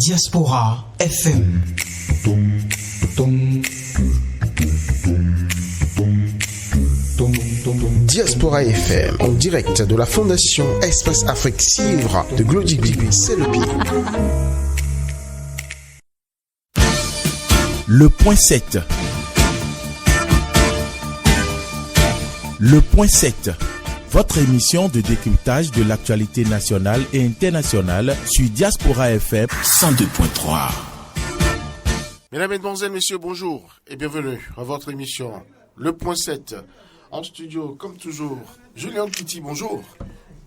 Diaspora FM. Diaspora FM, en direct de la Fondation Espace Afrique Civre de Glody Bibi, c'est le pied. Le point 7. Le point 7. Votre émission de décryptage de l'actualité nationale et internationale sur Diaspora FM 102.3. Mesdames, Mesdemoiselles, Messieurs, bonjour et bienvenue à votre émission Le point 7. En studio, comme toujours, Julien Kitty, bonjour.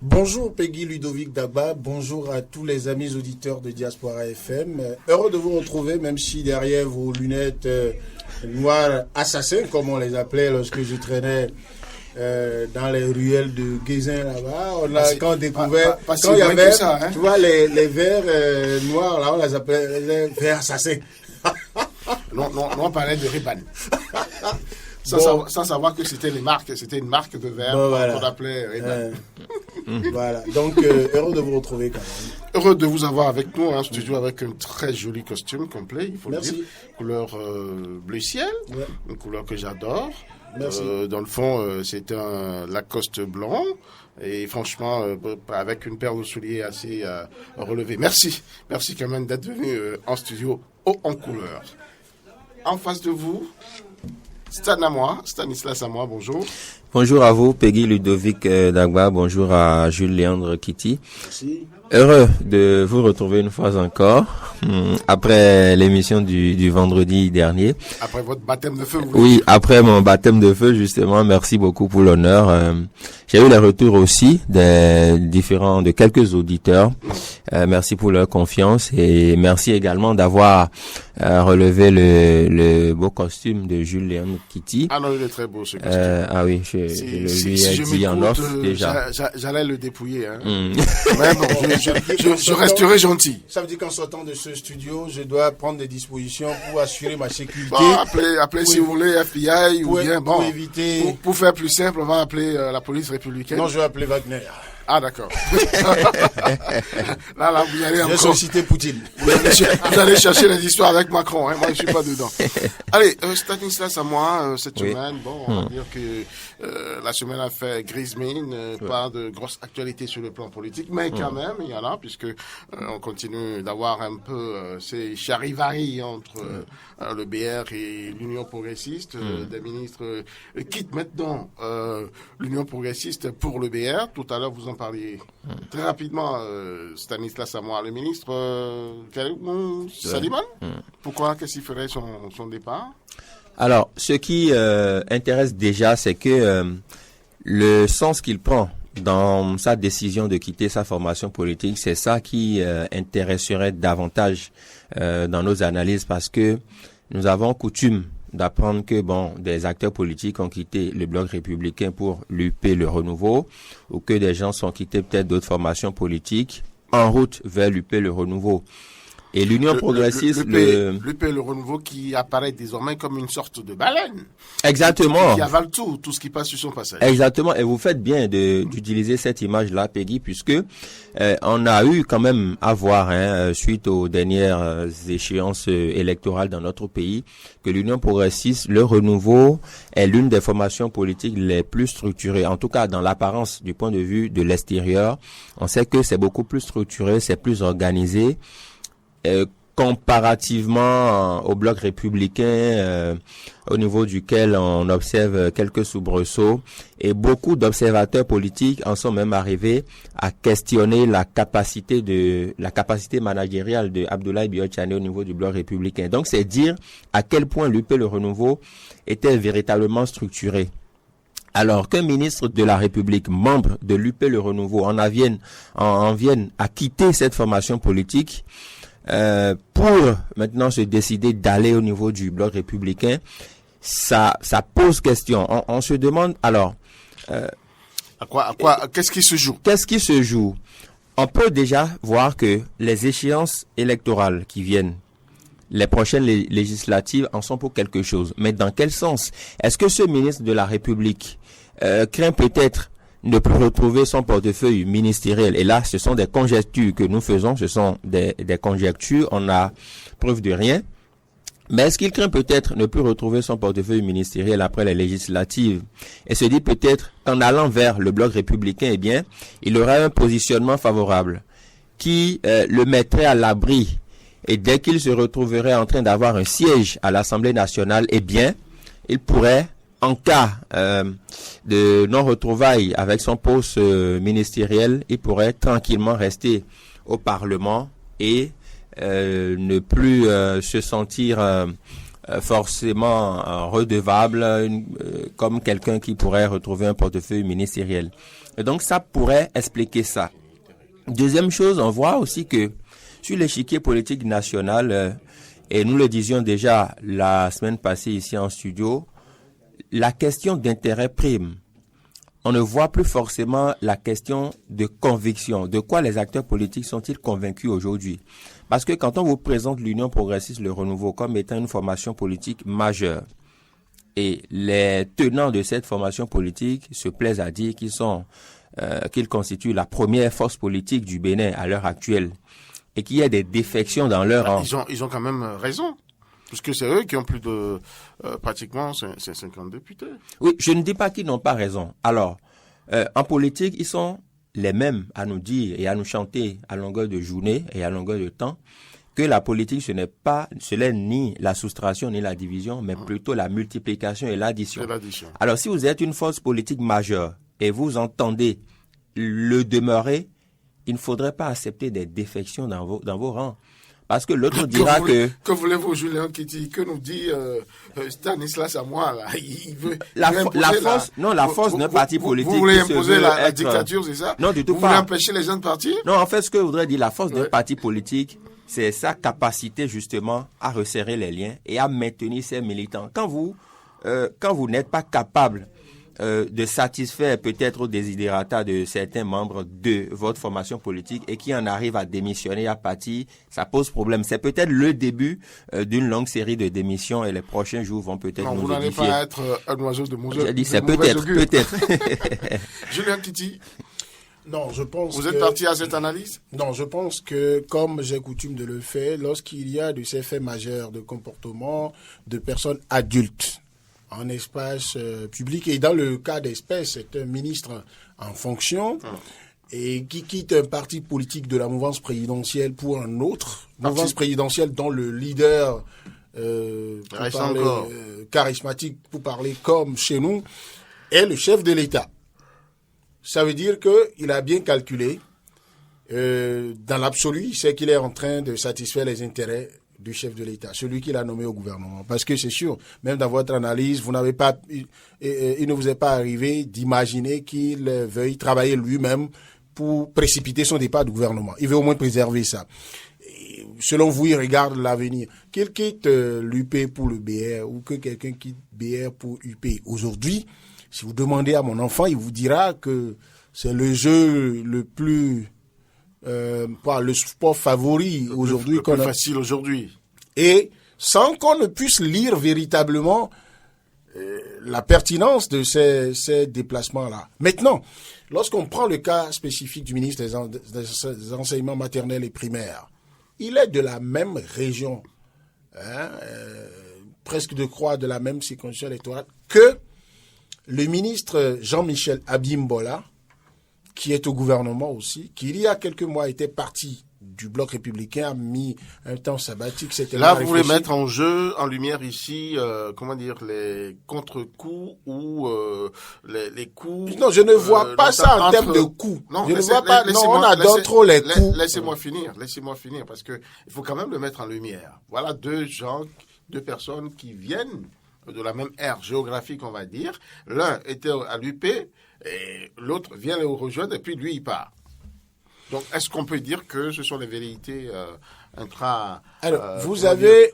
Bonjour Peggy Ludovic Dagba, bonjour à tous les amis auditeurs de Diaspora FM. Heureux de vous retrouver, même si derrière vos lunettes noires assassins, comme on les appelait lorsque je traînais dans les ruelles de Guézin là-bas. Quand on découvert, quand il y avait, ça, hein? Tu vois, les verres noirs, là, on les appelait les verres assassins. Non, on parlait de Reban. Sans savoir que c'était une marque de verre qu'on appelait Reban. Voilà, donc heureux de vous retrouver quand même. Heureux de vous avoir avec nous en studio avec un très joli costume complet, il faut le dire. Couleur bleu ciel, une couleur que j'adore. Dans le fond, c'est un Lacoste blanc et franchement, avec une paire de souliers assez relevée. Merci quand même d'être venu en studio haut en couleur. En face de vous, Stanislas Amoy, bonjour. Bonjour à vous, Peggy Ludovic Dagba, bonjour à Jules Léandre Kitty. Merci. Heureux de vous retrouver une fois encore, après l'émission du vendredi dernier. Après votre baptême de feu, Oui, après mon baptême de feu, justement, merci beaucoup pour l'honneur. J'ai eu les retours aussi de quelques auditeurs. Merci pour leur confiance et merci également d'avoir relevé le beau costume de Jules Léandre Kitty. Ah non, il est très beau ce costume. Ah oui, je lui ai dit en off déjà. J'allais le dépouiller. Hein. Mais bon, je resterai gentil. Ça veut dire qu'en sortant de ce studio, je dois prendre des dispositions pour assurer ma sécurité. Bon, appelez si vous voulez FBI ou bien pour éviter. Pour faire plus simple, on va appeler la police républicaine. Non, je vais appeler Wagner. Ah d'accord. là, vous allez encore. J'ai sollicité Poutine. Vous allez chercher les histoires avec Macron. Hein. Moi, je suis pas dedans. Allez, Stanislas Amoy, cette semaine, on va dire que la semaine a fait grise mine, pas de grosse actualité sur le plan politique, mais quand même, il y en a, puisque on continue d'avoir un peu ces charivaris entre le BR et l'Union progressiste. Des ministres quittent maintenant l'Union progressiste pour le BR. Tout à l'heure, vous en parliez très rapidement, Stanislas Amoy, le ministre Saliman. Pourquoi? Qu'est-ce qu'il ferait son départ? Alors, ce qui intéresse déjà, c'est que le sens qu'il prend dans sa décision de quitter sa formation politique, c'est ça qui intéresserait davantage dans nos analyses, parce que nous avons coutume d'apprendre que des acteurs politiques ont quitté le bloc républicain pour l'UP Le Renouveau, ou que des gens sont quittés peut-être d'autres formations politiques en route vers l'UP Le Renouveau. Et l'Union progressiste, l'UP Le Renouveau qui apparaît désormais comme une sorte de baleine. Exactement. Qui avale tout ce qui passe sur son passage. Exactement. Et vous faites bien d'utiliser cette image-là, Peggy, puisque on a eu quand même à voir, suite aux dernières échéances électorales dans notre pays, que l'Union progressiste, Le Renouveau, est l'une des formations politiques les plus structurées. En tout cas, dans l'apparence, du point de vue de l'extérieur, on sait que c'est beaucoup plus structuré, c'est plus organisé. Comparativement au bloc républicain, au niveau duquel on observe quelques soubresauts, et beaucoup d'observateurs politiques en sont même arrivés à questionner la capacité managériale de Abdoulaye Biotchane au niveau du bloc républicain. Donc c'est dire à quel point l'UP Le Renouveau était véritablement structuré. Alors qu'un ministre de la République, membre de l'UP Le Renouveau, en vienne à quitter cette formation politique, pour maintenant se décider d'aller au niveau du bloc républicain, ça pose question. On se demande alors qu'est-ce qui se joue? Qu'est-ce qui se joue? On peut déjà voir que les échéances électorales qui viennent, les prochaines législatives, en sont pour quelque chose. Mais dans quel sens? Est-ce que ce ministre de la République craint peut-être ne peut retrouver son portefeuille ministériel. Et là, ce sont des conjectures que nous faisons, ce sont des conjectures, on n'a preuve de rien. Mais est-ce qu'il craint peut-être ne plus retrouver son portefeuille ministériel après les législatives et se dit peut-être qu'en allant vers le bloc républicain, eh bien, il aura un positionnement favorable qui le mettrait à l'abri. Et dès qu'il se retrouverait en train d'avoir un siège à l'Assemblée nationale, eh bien, il pourrait, en cas de non-retrouvailles avec son poste ministériel, il pourrait tranquillement rester au Parlement et ne plus se sentir forcément redevable comme quelqu'un qui pourrait retrouver un portefeuille ministériel. Et donc ça pourrait expliquer ça. Deuxième chose, on voit aussi que sur l'échiquier politique national, et nous le disions déjà la semaine passée ici en studio, la question d'intérêt prime. On ne voit plus forcément la question de conviction. De quoi les acteurs politiques sont-ils convaincus aujourd'hui? Parce que quand on vous présente l'Union progressiste, le renouveau, comme étant une formation politique majeure, et les tenants de cette formation politique se plaisent à dire qu'ils constituent la première force politique du Bénin à l'heure actuelle, et qu'il y a des défections dans leur rang. Ils ont quand même raison. Puisque c'est eux qui ont plus de pratiquement 50 députés. Oui, je ne dis pas qu'ils n'ont pas raison. Alors, en politique, ils sont les mêmes à nous dire et à nous chanter à longueur de journée et à longueur de temps que la politique, ce n'est ni la soustraction ni la division, mais plutôt la multiplication et l'addition. Alors, si vous êtes une force politique majeure et vous entendez le demeurer, il ne faudrait pas accepter des défections dans vos rangs. Parce que l'autre dira que... Que voulez-vous, Julien Kitty? Que nous dit Stanislas à moi, là? Il veut... La force d'un parti politique... Vous voulez imposer la dictature, c'est ça? Non, du tout pas. Vous voulez empêcher les gens de partir? Non, en fait, ce que je voudrais dire, la force d'un parti politique, c'est sa capacité, justement, à resserrer les liens et à maintenir ses militants. Quand vous n'êtes pas capable de satisfaire peut-être aux desiderata de certains membres de votre formation politique et qui en arrivent à démissionner à partir, ça pose problème. C'est peut-être le début d'une longue série de démissions et les prochains jours vont peut-être nous vous n'allez pas être un oiseau de mauvais augure. J'ai dit c'est peut-être. Julien Kitty. Non, je pense Vous êtes parti à cette analyse? Non, je pense que, comme j'ai coutume de le faire, lorsqu'il y a de ces faits majeurs de comportement de personnes adultes, en espace public, et dans le cas d'espèce, c'est un ministre en fonction et qui quitte un parti politique de la mouvance présidentielle pour un autre, mouvance présidentielle dont le leader charismatique, pour parler comme chez nous, est le chef de l'État. Ça veut dire qu'il a bien calculé, dans l'absolu, c'est qu'il est en train de satisfaire les intérêts du chef de l'État, celui qui l'a nommé au gouvernement. Parce que c'est sûr, même dans votre analyse, il ne vous est pas arrivé d'imaginer qu'il veuille travailler lui-même pour précipiter son départ du gouvernement. Il veut au moins préserver ça. Et selon vous, il regarde l'avenir. Qu'il quitte l'UP pour le BR ou que quelqu'un quitte BR pour UP. Aujourd'hui, si vous demandez à mon enfant, il vous dira que c'est le jeu le plus... le sport favori aujourd'hui. Le plus facile aujourd'hui. Et sans qu'on ne puisse lire véritablement la pertinence de ces déplacements-là. Maintenant, lorsqu'on prend le cas spécifique du ministre des Enseignements maternels et primaires, il est de la même région, presque de croix de la même circonscription électorale, que le ministre Jean-Michel Abimbola, qui est au gouvernement aussi, qui il y a quelques mois était parti du bloc républicain, a mis un temps sabbatique. Là, vous voulez mettre en jeu, en lumière ici, les contre-coups ou les coups. Non, je ne vois pas ça en termes de coups. Non, je ne vois pas. Non, on adore trop les coups. Laissez-moi finir, parce que il faut quand même le mettre en lumière. Voilà deux personnes qui viennent de la même aire géographique, on va dire. L'un était à l'UP et l'autre vient le rejoindre et puis lui il part. Donc est-ce qu'on peut dire que ce sont les vérités Alors vous avez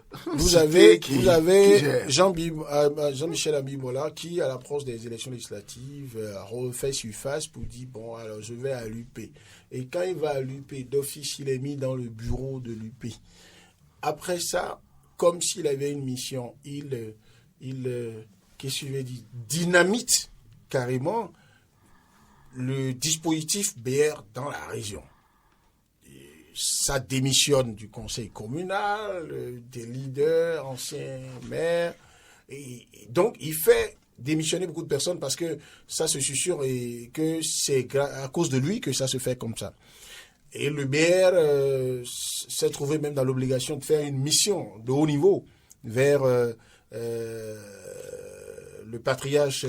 Jean-Michel Abimbola qui à l'approche des élections législatives refait surface pour dire bon alors je vais à l'UP et quand il va à l'UP d'office il est mis dans le bureau de l'UP. Après ça comme s'il avait une mission qu'est-ce que je vais dire, dynamite carrément le dispositif BR dans la région. Ça démissionne du conseil communal, des leaders, anciens maires. Et donc, il fait démissionner beaucoup de personnes parce que ça se susurre et que c'est à cause de lui que ça se fait comme ça. Et le BR s'est trouvé même dans l'obligation de faire une mission de haut niveau vers le patriarche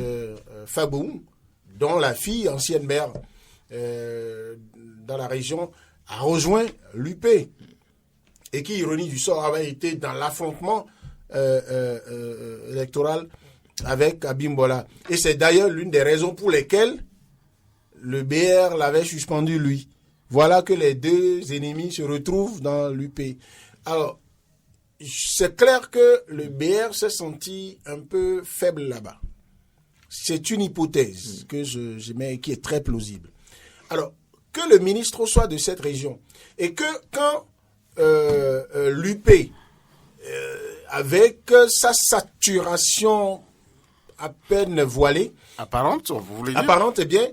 Faboum, dont la fille, ancienne maire dans la région, a rejoint l'UP et qui, ironie du sort, avait été dans l'affrontement électoral avec Abimbola. Et c'est d'ailleurs l'une des raisons pour lesquelles le BR l'avait suspendu, lui. Voilà que les deux ennemis se retrouvent dans l'UP. Alors, c'est clair que le BR s'est senti un peu faible là-bas. C'est une hypothèse que je mets et qui est très plausible. Alors, que le ministre soit de cette région et que quand l'UP, avec sa saturation à peine voilée, apparente, vous voulez dire? Apparente, eh bien,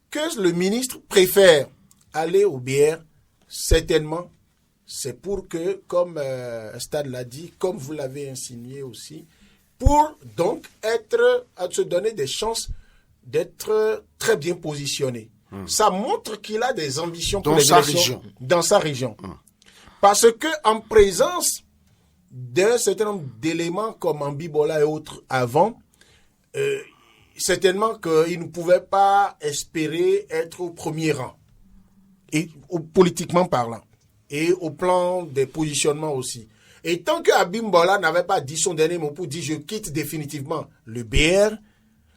que le ministre préfère aller au BR, certainement, c'est pour que, comme Stade l'a dit, comme vous l'avez insinué aussi, pour donc se donner des chances d'être très bien positionné. Ça montre qu'il a des ambitions pour les élections dans sa région. Parce que en présence d'un certain nombre d'éléments comme Ambibola et autres avant, certainement qu'il ne pouvait pas espérer être au premier rang, et politiquement parlant, et au plan des positionnements aussi. Et tant que Abimbola n'avait pas dit son dernier mot pour dire je quitte définitivement le BR,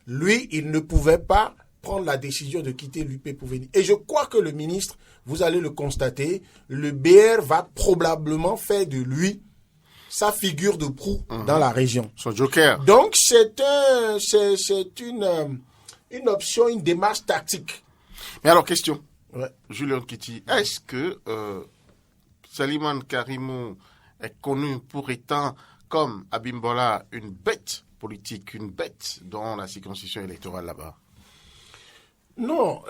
lui, il ne pouvait pas prendre la décision de quitter l'UP pour venir. Et je crois que le ministre, vous allez le constater, le BR va probablement faire de lui sa figure de proue dans la région. Son joker. Donc, c'est une option, une démarche tactique. Mais alors, question. Ouais. Julien Kitty, est-ce que Salimane Karimou est connu pour étant, comme Abimbola, une bête politique, une bête dans la circonscription électorale là-bas? Non,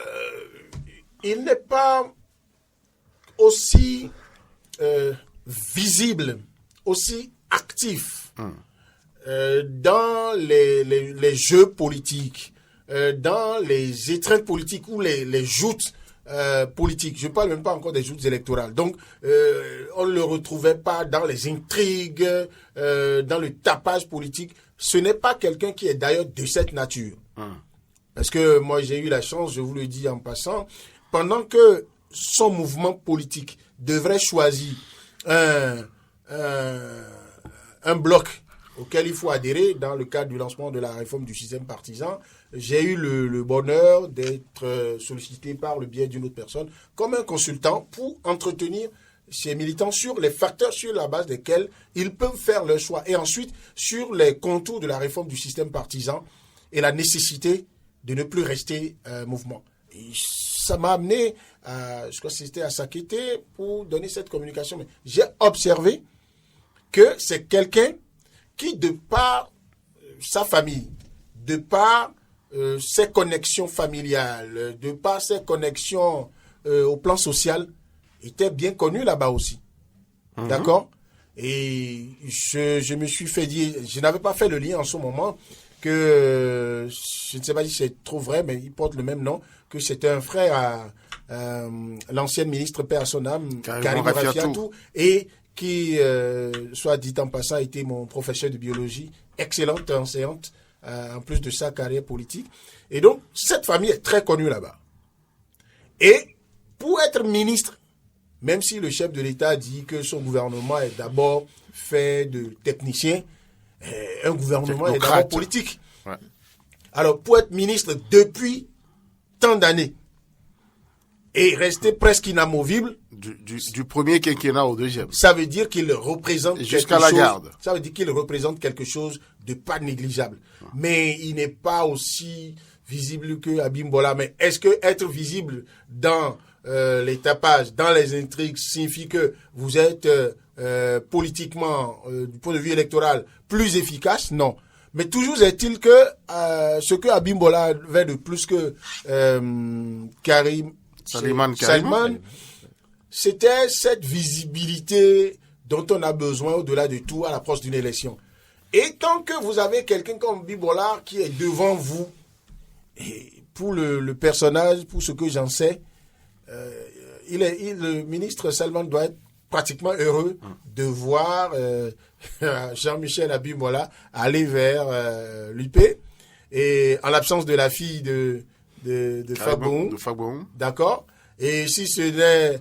il n'est pas aussi visible, aussi actif dans les jeux politiques, dans les étreintes politiques ou les joutes politiques. Je ne parle même pas encore des joutes électorales. Donc, on ne le retrouvait pas dans les intrigues, dans le tapage politique. Ce n'est pas quelqu'un qui est d'ailleurs de cette nature. Parce que moi, j'ai eu la chance, je vous le dis en passant, pendant que son mouvement politique devrait choisir un bloc auquel il faut adhérer dans le cadre du lancement de la réforme du système partisan, j'ai eu le bonheur d'être sollicité par le biais d'une autre personne comme un consultant pour entretenir ces militants sur les facteurs sur la base desquels ils peuvent faire leur choix et ensuite sur les contours de la réforme du système partisan et la nécessité de ne plus rester mouvement. Et ça m'a amené, je crois que c'était à Sakété, pour donner cette communication. Mais j'ai observé que c'est quelqu'un qui, de par sa famille, de par ses connexions familiales, de par ses connexions au plan social, était bien connu là-bas aussi. D'accord? Et je me suis fait dire, je n'avais pas fait le lien en ce moment, que je ne sais pas si c'est trop vrai, mais il porte le même nom, que c'était un frère à l'ancienne ministre paix à son âme, Karim Rafiatou, et qui, soit dit en passant, a été mon professeur de biologie, excellente enseignante, en plus de sa carrière politique. Et donc, cette famille est très connue là-bas. Et pour être ministre, même si le chef de l'État dit que son gouvernement est d'abord fait de techniciens, un gouvernement est d'abord politique. Ouais. Alors, pour être ministre depuis tant d'années et rester presque inamovible, du premier quinquennat au deuxième, ça veut dire qu'il représente jusqu'à la garde. Ça veut dire qu'il représente quelque chose de pas négligeable. Mais il n'est pas aussi visible que Abimbola. Mais est-ce que être visible dans les tapages, dans les intrigues, signifie que vous êtes politiquement, du point de vue électoral, plus efficace? Non. Mais toujours est-il que ce que Abimbola avait de plus que Salman, c'était cette visibilité dont on a besoin au-delà de tout à l'approche d'une élection. Et tant que vous avez quelqu'un comme Abimbola qui est devant vous, et pour le personnage, pour ce que j'en sais, le ministre Salman doit être pratiquement heureux de voir Jean-Michel Abimbola aller vers l'UP, et en l'absence de la fille de Fagbon. D'accord. Et si ce n'est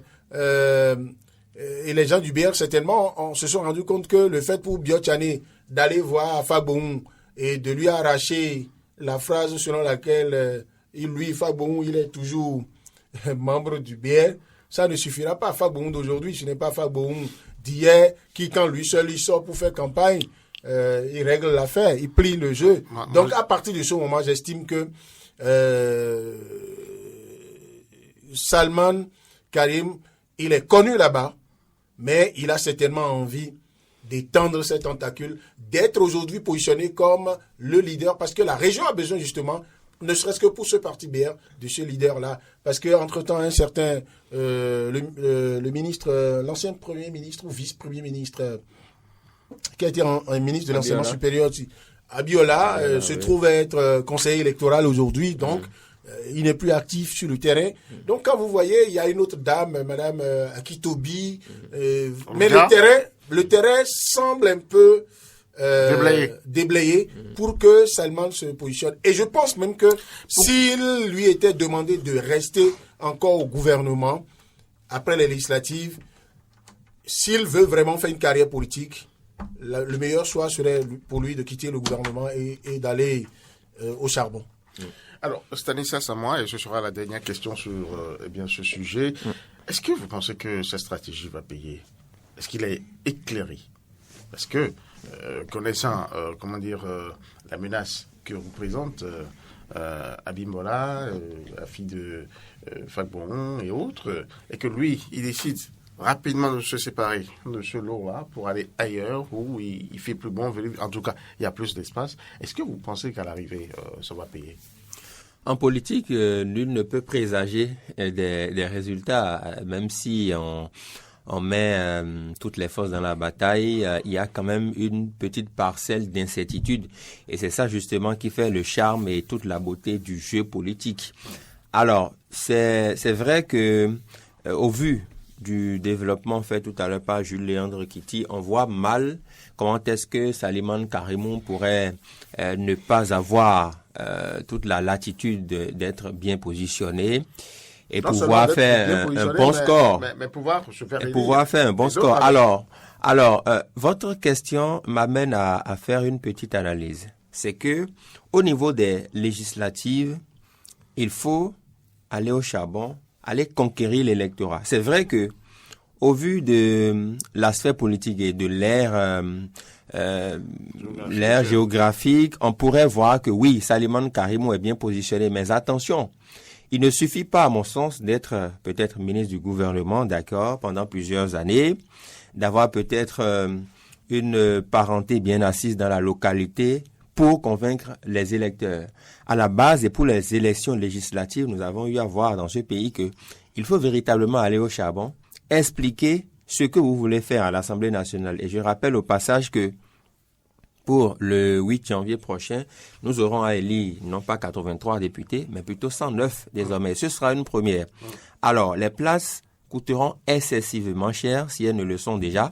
et les gens du BR certainement se sont rendus compte que le fait pour Biotchane d'aller voir Fagbon et de lui arracher la phrase selon laquelle Fagbon, il est toujours membre du BR, ça ne suffira pas. Fagbon d'aujourd'hui, ce n'est pas Fagbon d'hier qui, quand lui seul il sort pour faire campagne, il règle l'affaire, il plie le jeu. Donc à partir de ce moment, j'estime que Salman Karim, il est connu là-bas, mais il a certainement envie d'étendre ses tentacules, d'être aujourd'hui positionné comme le leader, parce que la région a besoin justement, ne serait-ce que pour ce parti BR, de ce leader-là, parce que entre-temps, un certain le ministre, l'ancien premier ministre ou vice-premier ministre, qui a été un ministre de l'enseignement supérieur, Abiola, se trouve être conseiller électoral aujourd'hui, donc il n'est plus actif sur le terrain. Donc quand vous voyez, il y a une autre dame, Madame Akitobi, mais le terrain semble un peu déblayé pour que Salman se positionne. Et je pense même que s'il lui était demandé de rester encore au gouvernement après les législatives, s'il veut vraiment faire une carrière politique, le meilleur choix serait pour lui de quitter le gouvernement et d'aller au charbon. Alors, Stanislas, à moi, et ce sera la dernière question sur ce sujet. Est-ce que vous pensez que cette stratégie va payer? Est-ce qu'il est éclairé? Parce que, connaissant, la menace que représente Abimbola, la fille de Fagbon et autres, et que lui, il décide rapidement de se séparer de ce lot-là pour aller ailleurs où il fait plus bon, en tout cas, il y a plus d'espace. Est-ce que vous pensez qu'à l'arrivée, ça va payer? En politique, nul ne peut présager des résultats, même si on met toutes les forces dans la bataille, il y a quand même une petite parcelle d'incertitude. Et c'est ça justement qui fait le charme et toute la beauté du jeu politique. Alors, c'est vrai que au vu du développement fait tout à l'heure par Jules Léandre Kitty, on voit mal comment est-ce que Salman Karimou pourrait ne pas avoir toute la latitude d'être bien positionné et pouvoir faire un bon score. Mais pouvoir se faire et pouvoir faire un bon score. Alors, votre question m'amène à faire une petite analyse. C'est que au niveau des législatives, il faut aller au charbon, aller conquérir l'électorat. C'est vrai que au vu de l'aspect politique et de l'ère géographique, on pourrait voir que oui, Salman Karimou est bien positionné, mais attention, il ne suffit pas, à mon sens, d'être peut-être ministre du gouvernement, d'accord, pendant plusieurs années, d'avoir peut-être une parenté bien assise dans la localité pour convaincre les électeurs. À la base, et pour les élections législatives, nous avons eu à voir dans ce pays que il faut véritablement aller au charbon, expliquer ce que vous voulez faire à l'Assemblée nationale. Et je rappelle au passage que pour le 8 janvier prochain, nous aurons à élire non pas 83 députés, mais plutôt 109 désormais. Ce sera une première. Alors, les places coûteront excessivement cher si elles ne le sont déjà,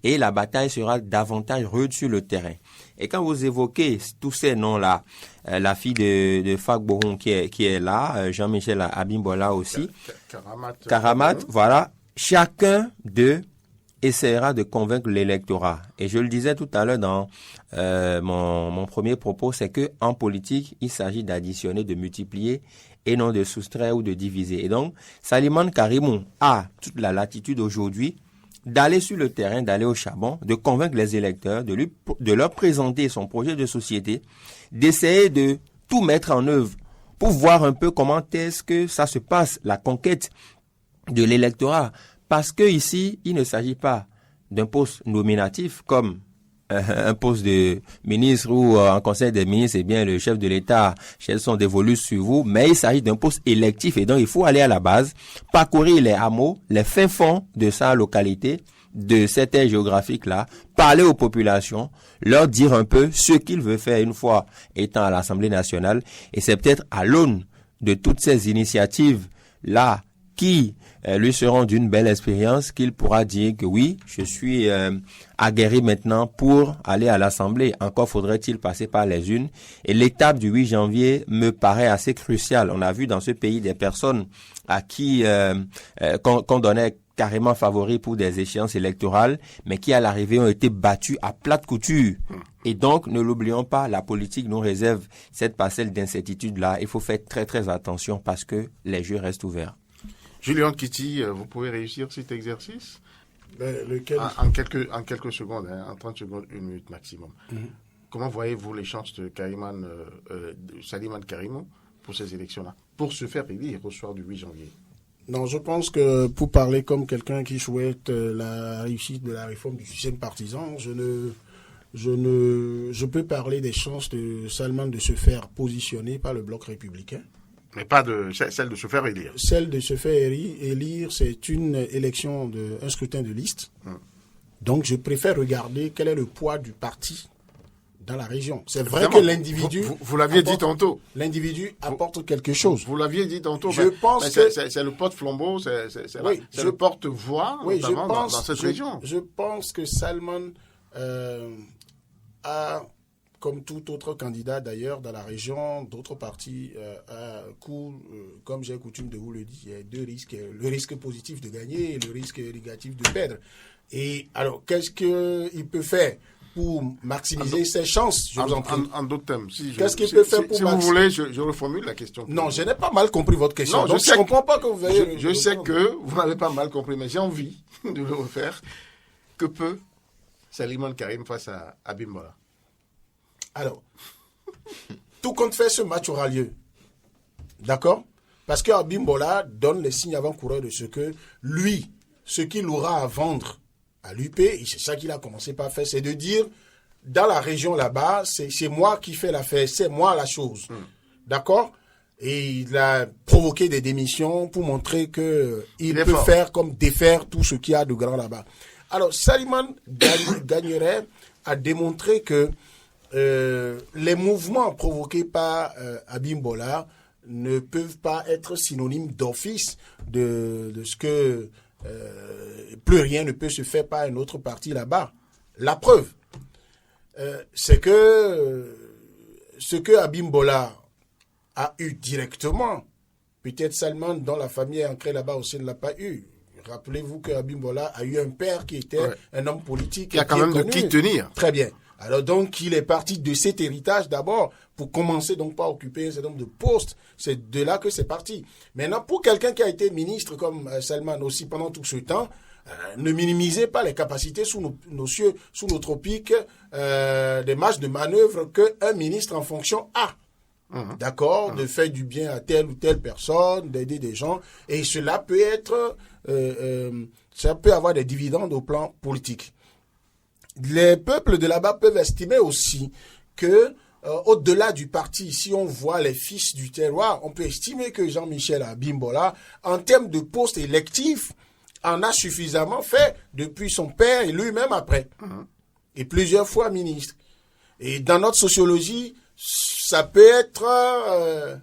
et la bataille sera davantage rude sur le terrain. Et quand vous évoquez tous ces noms-là, la fille de Fagbon qui est là, Jean-Michel Abimbola aussi, Karamat, voilà, chacun d'eux essaiera de convaincre l'électorat. Et je le disais tout à l'heure dans mon premier propos, c'est que en politique, il s'agit d'additionner, de multiplier et non de soustraire ou de diviser. Et donc, Salman Karimou a toute la latitude aujourd'hui d'aller sur le terrain, d'aller au charbon, de convaincre les électeurs, de leur présenter son projet de société, d'essayer de tout mettre en œuvre pour voir un peu comment est-ce que ça se passe, la conquête de l'électorat. Parce que ici, il ne s'agit pas d'un poste nominatif comme un poste de ministre ou en conseil des ministres, eh bien, le chef de l'État, elles sont dévolues sur vous, mais il s'agit d'un poste électif et donc il faut aller à la base, parcourir les hameaux, les fins fonds de sa localité, de cette aire géographique-là, parler aux populations, leur dire un peu ce qu'il veut faire une fois étant à l'Assemblée nationale. Et c'est peut-être à l'aune de toutes ces initiatives-là qui lui seront d'une belle expérience qu'il pourra dire que oui, je suis aguerri maintenant pour aller à l'Assemblée. Encore faudrait-il passer par les urnes. Et l'étape du 8 janvier me paraît assez cruciale. On a vu dans ce pays des personnes à qui qu'on donnait carrément favoris pour des échéances électorales, mais qui à l'arrivée ont été battus à plate couture. Et donc, ne l'oublions pas, la politique nous réserve cette parcelle d'incertitude-là. Il faut faire très très attention parce que les jeux restent ouverts. Julien Kitty, vous pouvez réussir cet exercice lequel en quelques secondes, en 30 secondes, 1 minute maximum. Comment voyez-vous les chances de Saliman Karimo pour ces élections-là, pour se faire élire au soir du 8 janvier? Non, je pense que pour parler comme quelqu'un qui souhaite la réussite de la réforme du système partisan, je peux parler des chances de Salman de se faire positionner par le bloc républicain. Mais pas celle de se faire élire. Celle de se faire élire, c'est une élection, un scrutin de liste. Donc, je préfère regarder quel est le poids du parti dans la région. C'est vrai que l'individu... Vous l'aviez dit tantôt. L'individu apporte quelque chose. Vous l'aviez dit tantôt. Je pense que... C'est le porte-flambeau, c'est le porte-voix, notamment dans cette région. Je pense que Salman a, comme tout autre candidat d'ailleurs dans la région, d'autres partis comme j'ai coutume de vous le dire, il y a deux risques. Le risque positif de gagner et le risque négatif de perdre. Et alors, qu'est-ce qu'il peut faire pour maximiser ses chances, je vous en prie. En d'autres termes. Qu'est-ce qu'il peut faire pour maximiser? Si vous voulez, je reformule la question. Non, je n'ai pas mal compris votre question. Non, donc je ne comprends pas que vous veuillez... Je sais que vous n'avez pas mal compris, mais j'ai envie de le refaire. Que peut Saliman Karim face à Abimbola? Alors, tout compte fait, ce match aura lieu. D'accord? Parce que Abimbola donne les signes avant-coureurs de ce que lui, ce qu'il aura à vendre à l'UP, et c'est ça qu'il a commencé par faire, c'est de dire, dans la région là-bas, c'est moi qui fais l'affaire, c'est moi la chose. D'accord? Et il a provoqué des démissions pour montrer que il peut faire comme défaire tout ce qu'il y a de grand là-bas. Alors, Saliman gagnerait à démontrer que les mouvements provoqués par Abimbola ne peuvent pas être synonymes d'office de ce que plus rien ne peut se faire par un autre parti là-bas. La preuve, c'est que ce que Abimbola a eu directement, peut-être Salman, dont la famille est ancrée là-bas aussi, ne l'a pas eu. Rappelez-vous que Abimbola a eu un père qui était un homme politique. Il y a quand même de qui tenir. Très bien. Alors donc, il est parti de cet héritage d'abord pour commencer donc par occuper un certain nombre de postes. C'est de là que c'est parti. Maintenant, pour quelqu'un qui a été ministre comme Salman aussi pendant tout ce temps, ne minimisez pas les capacités sous nos cieux, sous nos tropiques, des marges de manœuvre qu'un ministre en fonction a. D'accord, de faire du bien à telle ou telle personne, d'aider des gens, et cela peut être, ça peut avoir des dividendes au plan politique. Les peuples de là-bas peuvent estimer aussi que, au-delà du parti, si on voit les fils du terroir, on peut estimer que Jean-Michel Abimbola, en termes de postes électifs, en a suffisamment fait depuis son père et lui-même après, et plusieurs fois ministre. Et dans notre sociologie, ça peut être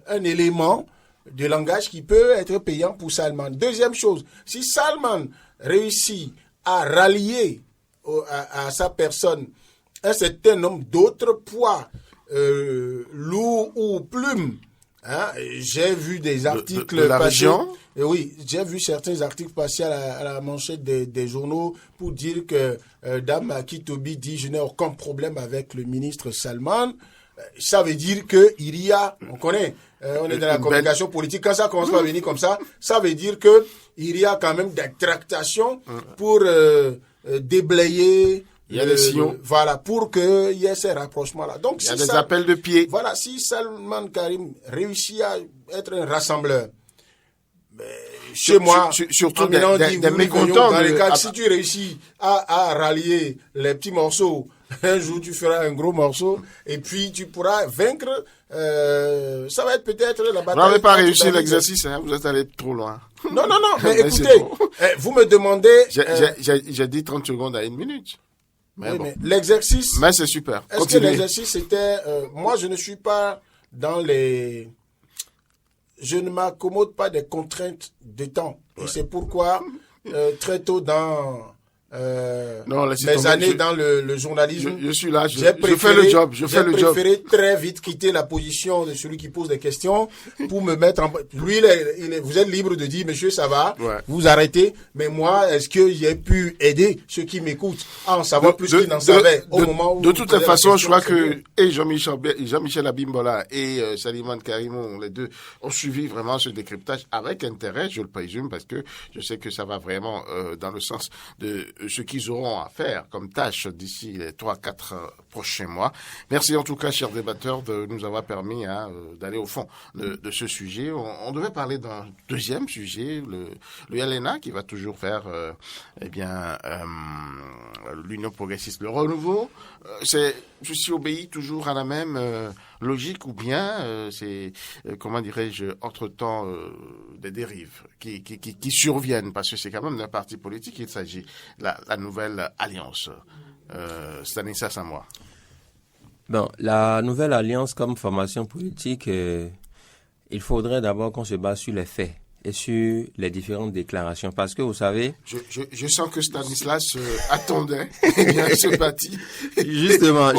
un élément de langage qui peut être payant pour Salman. Deuxième chose, si Salman réussit à rallier à sa personne un certain nombre d'autres poids lourds ou plumes, j'ai vu des articles de la région. Oui, j'ai vu certains articles passer à la manchette des journaux pour dire que Dame Akitobi dit « Je n'ai aucun problème avec le ministre Salman ». Ça veut dire que il y a, on connaît, on est dans la communication politique, quand ça commence à venir comme ça, ça veut dire que il y a quand même des tractations pour déblayer. Il y a des signaux. Voilà, pour qu'il y ait ces rapprochements-là. Donc, il y a des appels de pied. Voilà, si Salman Karim réussit à être un rassembleur, chez moi, surtout des mécontents. Si tu réussis à rallier les petits morceaux Un jour, tu feras un gros morceau et puis tu pourras vaincre. Ça va être peut-être la bataille. Vous n'avez pas réussi l'exercice, hein, vous êtes allé trop loin. Non, mais écoutez, bon. Vous me demandez... J'ai dit 30 secondes à 1 minute. Mais oui, bon. mais l'exercice... Mais c'est super. Est-ce Continuez. que l'exercice était... moi, je ne suis pas dans les... Je ne m'accommode pas des contraintes de temps. Et c'est pourquoi, très tôt dans... Non, laissez mes tomber, années dans le journalisme, je suis là, je j'ai fais le job, j'ai préféré très vite quitter la position de celui qui pose des questions pour me mettre en... Lui, vous êtes libre de dire, monsieur, ça va, Ouais. vous arrêtez, mais moi, est-ce que j'ai pu aider ceux qui m'écoutent à en savoir plus qu'ils n'en savaient au moment où... De toutes les posez la façons, je question, crois c'est que et Jean-Michel Abimbola et Saliman Karimon, les deux, ont suivi vraiment ce décryptage avec intérêt, je le présume, parce que je sais que ça va vraiment dans le sens de ce qu'ils auront à faire comme tâche d'ici les 3-4 prochains mois. Merci en tout cas, chers débatteurs, de nous avoir permis d'aller au fond de ce sujet. On devait parler d'un deuxième sujet, le LNA, qui va toujours faire l'Union progressiste, le renouveau. Ceci obéit toujours à la même logique, ou bien c'est, comment dirais-je, entre-temps des dérives qui surviennent, parce que c'est quand même d'un parti politique qu'il s'agit, la nouvelle alliance. Stanislas Samoa. Bon, la nouvelle alliance comme formation politique, il faudrait d'abord qu'on se base sur les faits et sur les différentes déclarations. Parce que vous savez... Je sens que Stanislas attendait ce parti. Justement,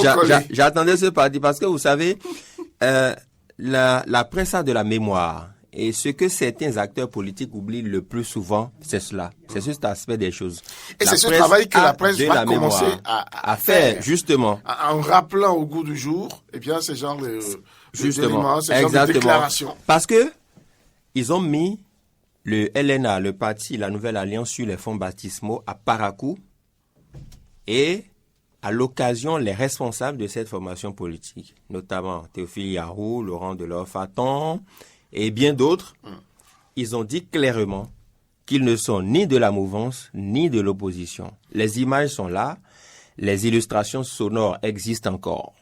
j'attendais ce parti parce que vous savez, la presse a de la mémoire. Et ce que certains acteurs politiques oublient le plus souvent, c'est cela. C'est cet aspect des choses. Et c'est ce travail que la presse va commencer à faire, justement. En rappelant au goût du jour, eh bien, ces genres justement, ces genres de déclarations. Parce que ils ont mis le LNA, le parti, la Nouvelle Alliance, sur les fonds baptismaux à Parakou. Et à l'occasion, les responsables de cette formation politique, notamment Théophile Yarou, Laurent Delors-Faton, et bien d'autres, ils ont dit clairement qu'ils ne sont ni de la mouvance, ni de l'opposition. Les images sont là, les illustrations sonores existent encore.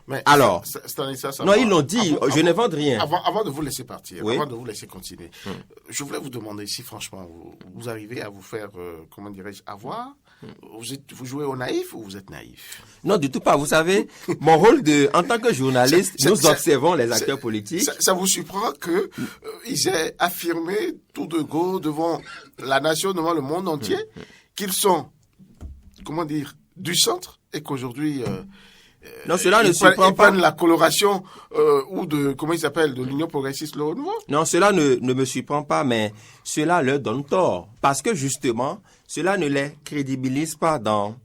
Mais alors, Stanislas, non, ils l'ont dit, je n'invente rien. Avant de vous laisser partir, oui. avant de vous laisser continuer, je voulais vous demander si franchement, vous arrivez à vous faire, comment dirais-je, avoir. Vous jouez au naïf ou vous êtes naïf? Non, du tout pas. Vous savez, mon rôle en tant que journaliste, nous observons les acteurs politiques. Ça vous surprend que ils aient affirmé tout de go devant la nation, devant le monde entier, qu'ils sont, comment dire, du centre, et qu'aujourd'hui, non, cela ne surprend ils prennent la coloration ou de, comment il s'appelle, de l'Union progressiste le renouveau? Non, cela ne me surprend pas, mais cela leur donne tort. Parce que justement, cela ne les crédibilise pas dans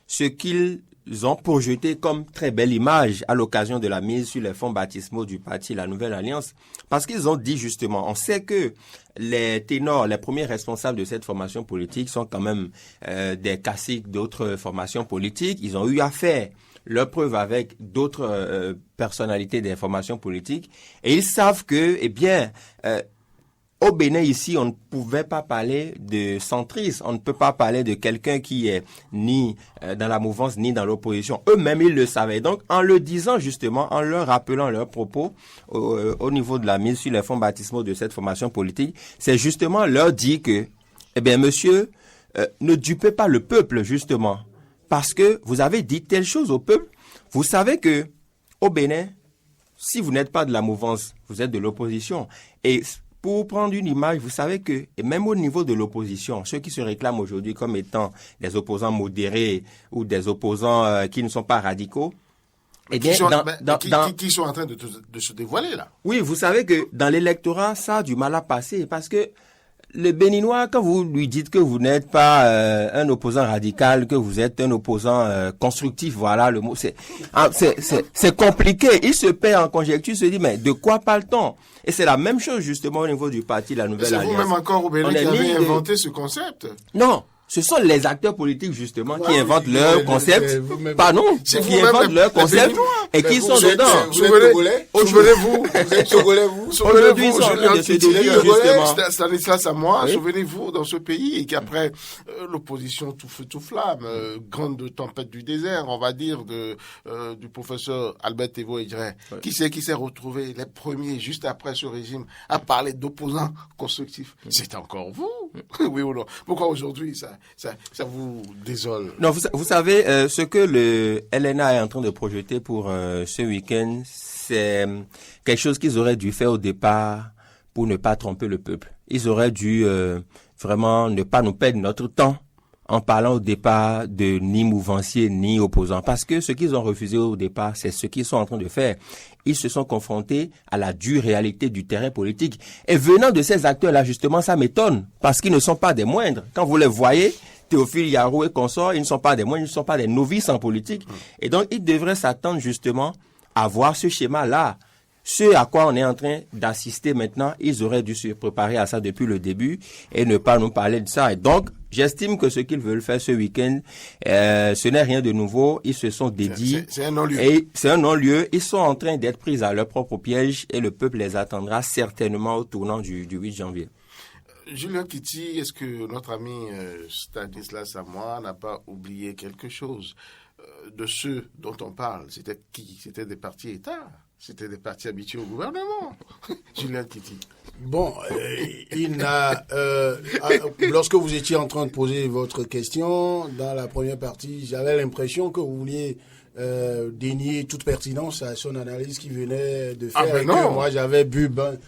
ce qu'ils ont projeté comme très belle image à l'occasion de la mise sur les fonds baptismaux du parti La Nouvelle Alliance. Parce qu'ils ont dit justement, on sait que les ténors, les premiers responsables de cette formation politique sont quand même des caciques d'autres formations politiques. Ils ont eu à faire leur preuve avec d'autres personnalités des formations politiques. Et ils savent que, eh bien, au Bénin, ici, on ne pouvait pas parler de centrisme. On ne peut pas parler de quelqu'un qui est ni dans la mouvance, ni dans l'opposition. Eux-mêmes, ils le savaient. Donc, en le disant justement, en leur rappelant leurs propos au niveau de la mise sur les fonds baptismaux de cette formation politique, c'est justement leur dire que, eh bien, monsieur, ne dupez pas le peuple, justement. Parce que vous avez dit telle chose au peuple. Vous savez que, au Bénin, si vous n'êtes pas de la mouvance, vous êtes de l'opposition. Et pour prendre une image, vous savez que, et même au niveau de l'opposition, ceux qui se réclament aujourd'hui comme étant des opposants modérés ou des opposants qui ne sont pas radicaux, eh bien, qui sont en train de se dévoiler là. Oui, vous savez que dans l'électorat, ça a du mal à passer parce que le Béninois, quand vous lui dites que vous n'êtes pas un opposant radical, que vous êtes un opposant constructif, voilà le mot, c'est compliqué. Il se perd en conjecture, il se dit mais de quoi parle-t-on? Et c'est la même chose justement au niveau du parti La Nouvelle Alliance. C'est vous-même encore au Bénin qui avez inventé ce concept? Non, Ce sont les acteurs politiques, justement, qui inventent leurs concepts. Pardon, qui inventent leurs concepts et qui sont dedans. Vous êtes Togolais? Souvenez-vous. Vous êtes Togolais, vous? Aujourd'hui, ils sont en train de se dédier, justement. Stanislas Samoa, souvenez-vous, dans ce pays, et qu'après, l'opposition tout feu, tout flamme, grande tempête du désert, on va dire, du professeur Albert Thévo Edré, qui s'est retrouvé les premiers, juste après ce régime, à parler d'opposants constructifs. C'est encore vous? Oui ou non? Pourquoi aujourd'hui, ça vous désole? Non, vous savez, ce que le LNA est en train de projeter pour ce week-end, c'est quelque chose qu'ils auraient dû faire au départ pour ne pas tromper le peuple. Ils auraient dû vraiment ne pas nous perdre notre temps en parlant au départ de ni mouvanciers ni opposants. Parce que ce qu'ils ont refusé au départ, c'est ce qu'ils sont en train de faire. Ils se sont confrontés à la dure réalité du terrain politique. Et venant de ces acteurs-là, justement, ça m'étonne. Parce qu'ils ne sont pas des moindres. Quand vous les voyez, Théophile Yarou et consorts, ils ne sont pas des moindres, ils ne sont pas des novices en politique. Et donc, ils devraient s'attendre justement à voir ce schéma-là. Ce à quoi on est en train d'assister maintenant, ils auraient dû se préparer à ça depuis le début et ne pas nous parler de ça. Et donc, j'estime que ce qu'ils veulent faire ce week-end, ce n'est rien de nouveau. Ils se sont dédiés. C'est un non-lieu. Et c'est un non-lieu. Ils sont en train d'être pris à leur propre piège et le peuple les attendra certainement au tournant du 8 janvier. Julien Kitty, est-ce que notre ami Stanislas Samoa n'a pas oublié quelque chose de ceux dont on parle? C'était qui? C'était des partis États. C'était des partis habitués au gouvernement. Julien Kitty. Bon, lorsque vous étiez en train de poser votre question, dans la première partie, j'avais l'impression que vous vouliez dénier toute pertinence à son analyse qu'il venait de faire. Ah ben non. Moi, j'avais bu bien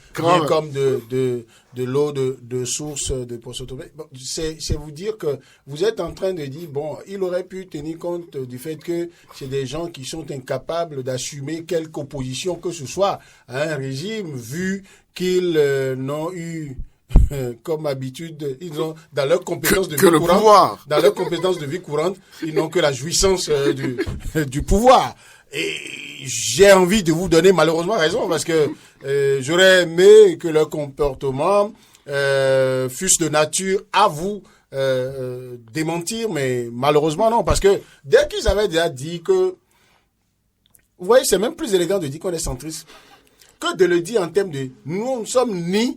comme de l'eau de source de Posotomé. Bon, c'est vous dire que vous êtes en train de dire, bon, il aurait pu tenir compte du fait que c'est des gens qui sont incapables d'assumer quelque opposition que ce soit à un régime, vu qu'ils n'ont eu comme habitude, ils ont dans leur compétence de vie courante, dans leur compétence de vie courante, ils n'ont que la jouissance du pouvoir. Et j'ai envie de vous donner malheureusement raison parce que j'aurais aimé que leur comportement fût de nature à vous démentir, mais malheureusement non, parce que dès qu'ils avaient déjà dit que, vous voyez, c'est même plus élégant de dire qu'on est centriste que de le dire en termes de nous ne sommes ni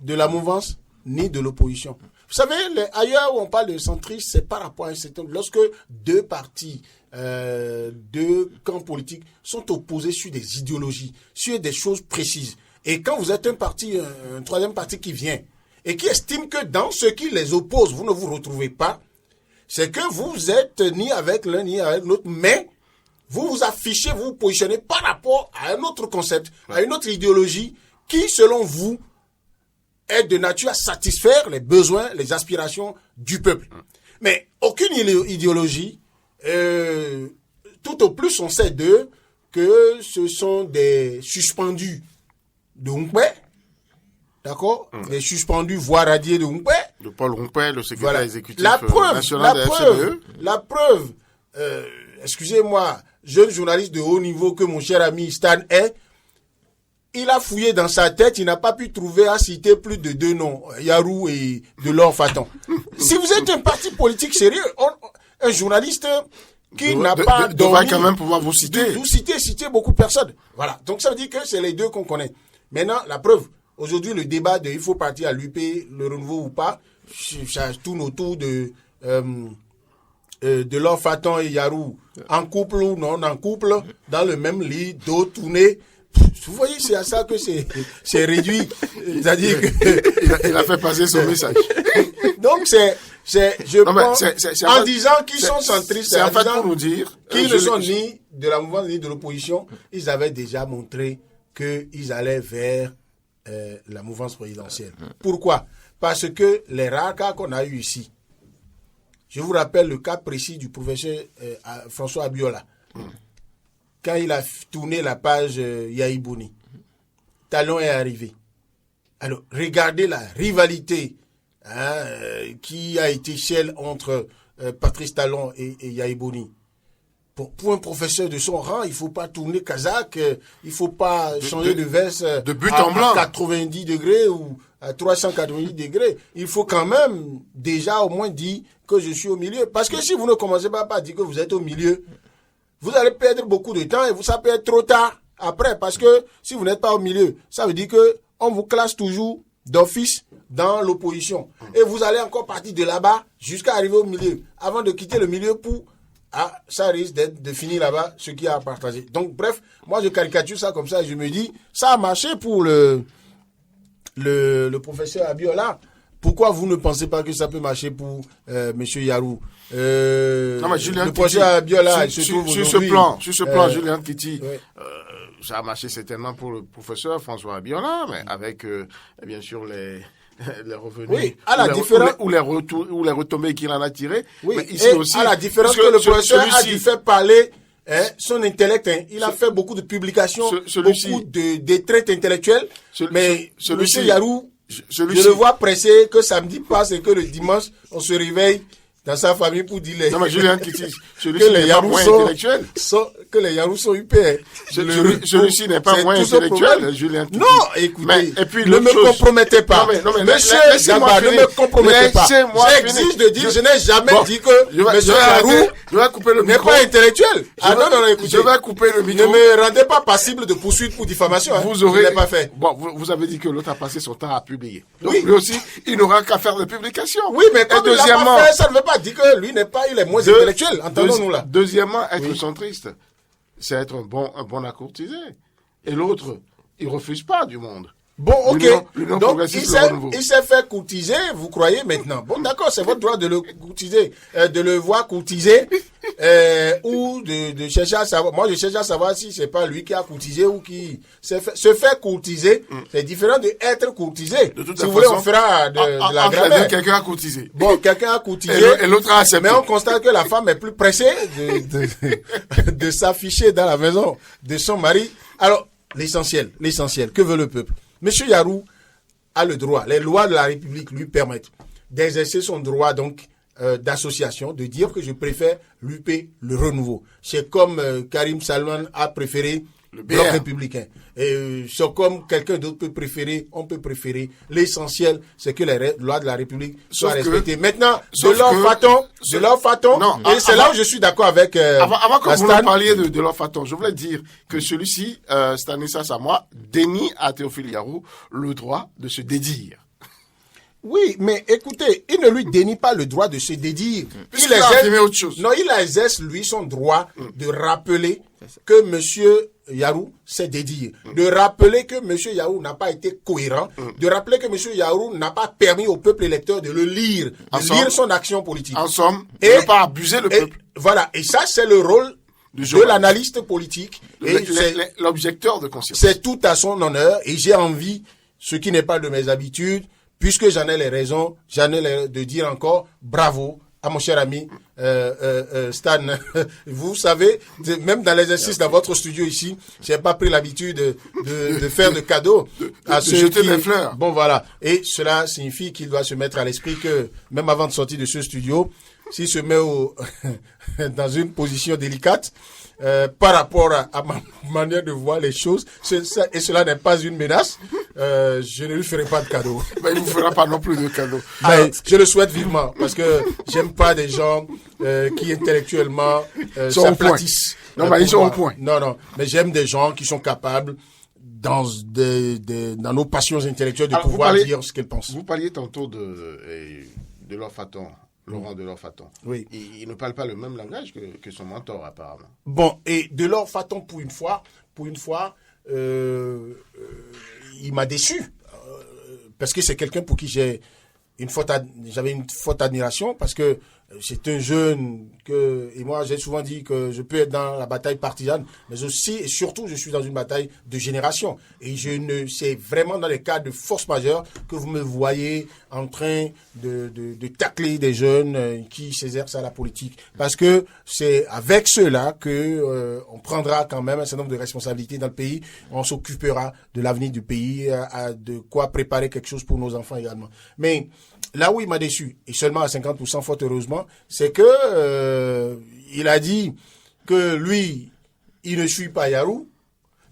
de la mouvance ni de l'opposition. Vous savez, ailleurs où on parle de centrisme, c'est par rapport à un certain... Lorsque deux partis, deux camps politiques sont opposés sur des idéologies, sur des choses précises. Et quand vous êtes un parti, un troisième parti qui vient, et qui estime que dans ce qui les oppose, vous ne vous retrouvez pas, c'est que vous êtes ni avec l'un ni avec l'autre, mais vous vous affichez, vous vous positionnez par rapport à un autre concept, à une autre idéologie qui, selon vous, est de nature à satisfaire les besoins, les aspirations du peuple. Mais aucune idéologie, tout au plus on sait d'eux que ce sont des suspendus de Humpé, d'accord, des suspendus voire radiés de Humpé. De Paul Humpé, le secrétaire exécutif national de la FCDE. La preuve, excusez-moi, jeune journaliste de haut niveau que mon cher ami Stan est, il a fouillé dans sa tête, il n'a pas pu trouver à citer plus de 2 noms, Yarou et Delors Faton. Si vous êtes un parti politique sérieux, un journaliste qui n'a pas devrait quand même pouvoir vous citer. Vous citer beaucoup de personnes. Voilà. Donc ça veut dire que c'est les deux qu'on connaît. Maintenant, la preuve, aujourd'hui, le débat de il faut partir à l'UP, le renouveau ou pas, ça tourne autour de Delors Faton et Yarou, en couple ou non en couple, dans le même lit, dos tourné. Vous voyez, c'est à ça que c'est réduit. C'est-à-dire que... il a fait passer son message. Donc, en disant qu'ils sont centristes, c'est en fait pour nous dire qu'ils ne sont ni de la mouvance ni de l'opposition, ils avaient déjà montré qu'ils allaient vers la mouvance présidentielle. Pourquoi? Parce que les rares cas qu'on a eu ici, je vous rappelle le cas précis du professeur François Abiola. Quand il a tourné la page Yaïbouni, Talon est arrivé. Alors, regardez la rivalité qui a été celle entre Patrice Talon et Yaïbouni. Pour un professeur de son rang, il ne faut pas tourner kazakh, il ne faut pas changer de veste de but en blanc. à 90 degrés ou à 390 degrés. Il faut quand même déjà au moins dire que je suis au milieu. Parce que si vous ne commencez pas par dire que vous êtes au milieu, vous allez perdre beaucoup de temps et ça peut être trop tard après. Parce que si vous n'êtes pas au milieu, ça veut dire que on vous classe toujours d'office dans l'opposition. Et vous allez encore partir de là-bas jusqu'à arriver au milieu. Avant de quitter le milieu ça risque de finir là-bas, ce qui a à partager. Donc, bref, moi, je caricature ça comme ça et je me dis, ça a marché pour le professeur Abiola. Pourquoi vous ne pensez pas que ça peut marcher pour Monsieur Yarou? Non, mais Julien le professeur Abiola, sur ce plan, Julien Kiti, ouais. Ça a marché certainement pour le professeur François Abiola, mais avec, bien sûr, les revenus. Oui, à la différence. Ou les retombées qu'il en a tirées. Oui, mais ici et aussi. à la différence que le professeur a dû faire parler son intellect. Il a fait beaucoup de publications, beaucoup de traites intellectuelles. Mais Monsieur Yarou, je le vois pressé que samedi passe et que le dimanche, on se réveille dans sa famille pour dire non, mais Julien Kiti, que les Yarous que les Yarous sont UPR. Celui-ci n'est pas moins intellectuel, Julien Kiti. Non, écoutez, mais, et puis, ne me compromettez pas. Monsieur Gamba, ne me compromettez pas. J'exige de dire, je n'ai jamais dit que Monsieur Yarou n'est pas intellectuel. Non, écoutez. Je vais couper le micro. Ne me rendez pas passible de poursuite pour diffamation. Je ne l'ai pas fait. Bon, vous avez dit que l'autre a passé son temps à publier. Donc, lui aussi, il n'aura qu'à faire des publications. Oui, mais quand il l'a pas fait, ça ne veut pas dire que lui il est moins intellectuel. Entendons-nous là. Deuxièmement, être centriste, c'est être un bon à courtiser. Et l'autre, il refuse pas du monde. Bon, ok. Donc, il s'est fait courtiser, vous croyez maintenant. Bon, d'accord, c'est votre droit de le courtiser, de le voir courtiser, ou de chercher à savoir. Moi, je cherche à savoir si c'est pas lui qui a courtisé ou qui se fait courtiser. C'est différent de être courtisé. De toute si vous façon, voulez, on fera de la grammaire. Quelqu'un a courtisé. Bon, quelqu'un a courtisé. Et l'autre a accepté. Mais on constate que la femme est plus pressée de s'afficher dans la maison de son mari. Alors, l'essentiel, que veut le peuple? Monsieur Yarou a le droit, les lois de la République lui permettent d'exercer son droit donc d'association, de dire que je préfère l'UP, le renouveau. C'est comme Karim Salman a préféré le bloc républicain. Et c'est comme quelqu'un d'autre peut préférer, on peut préférer. L'essentiel, c'est que les lois de la République soient respectées. Maintenant, de leur faton, et c'est là où je suis d'accord avec avant que vous me parliez de leur faton, je voulais dire que celui-ci, Stanislas Samoa, dénie à Théophile Yarou le droit de se dédire. Oui, mais écoutez, il ne lui dénie pas le droit de se dédire. Il exerce, lui, son droit de rappeler que Monsieur Yarou s'est dédié, de rappeler que M. Yarou n'a pas été cohérent, de rappeler que M. Yarou n'a pas permis au peuple électeur de le lire, lire son action politique. En somme, et ne pas abuser le peuple. Voilà, et ça c'est le rôle de l'analyste politique. L'objecteur de conscience. C'est tout à son honneur et j'ai envie, ce qui n'est pas de mes habitudes, puisque j'en ai les raisons, de dire encore bravo à mon cher ami Stan. Vous savez, même dans l'exercice dans votre studio ici, j'ai pas pris l'habitude de faire de cadeaux à ceux jeter des fleurs. Bon voilà, et cela signifie qu'il doit se mettre à l'esprit que même avant de sortir de ce studio, s'il se met dans une position délicate par rapport à ma manière de voir les choses, et cela n'est pas une menace, je ne lui ferai pas de cadeau. Mais il ne vous fera pas non plus de cadeau. Je le souhaite vivement, parce que j'aime pas des gens qui intellectuellement s'aplatissent. Non, mais ils sont au point. Non, mais j'aime des gens qui sont capables dans nos passions intellectuelles de pouvoir dire ce qu'ils pensent. Vous parliez tantôt de leur faton. Laurent Delors Faton. Oui. Il ne parle pas le même langage que son mentor, apparemment. Bon, et Delors Faton, pour une fois, il m'a déçu. Parce que c'est quelqu'un pour qui j'avais une forte admiration, parce que c'est un jeune et moi j'ai souvent dit que je peux être dans la bataille partisane, mais aussi et surtout je suis dans une bataille de génération. Et c'est vraiment dans les cas de force majeure que vous me voyez en train de tacler des jeunes qui s'exercent à la politique. Parce que c'est avec ceux-là que on prendra quand même un certain nombre de responsabilités dans le pays. On s'occupera de l'avenir du pays, de quoi préparer quelque chose pour nos enfants également. Mais là où il m'a déçu, et seulement à 50% fort heureusement, c'est que il a dit que lui, il ne suit pas Yarou.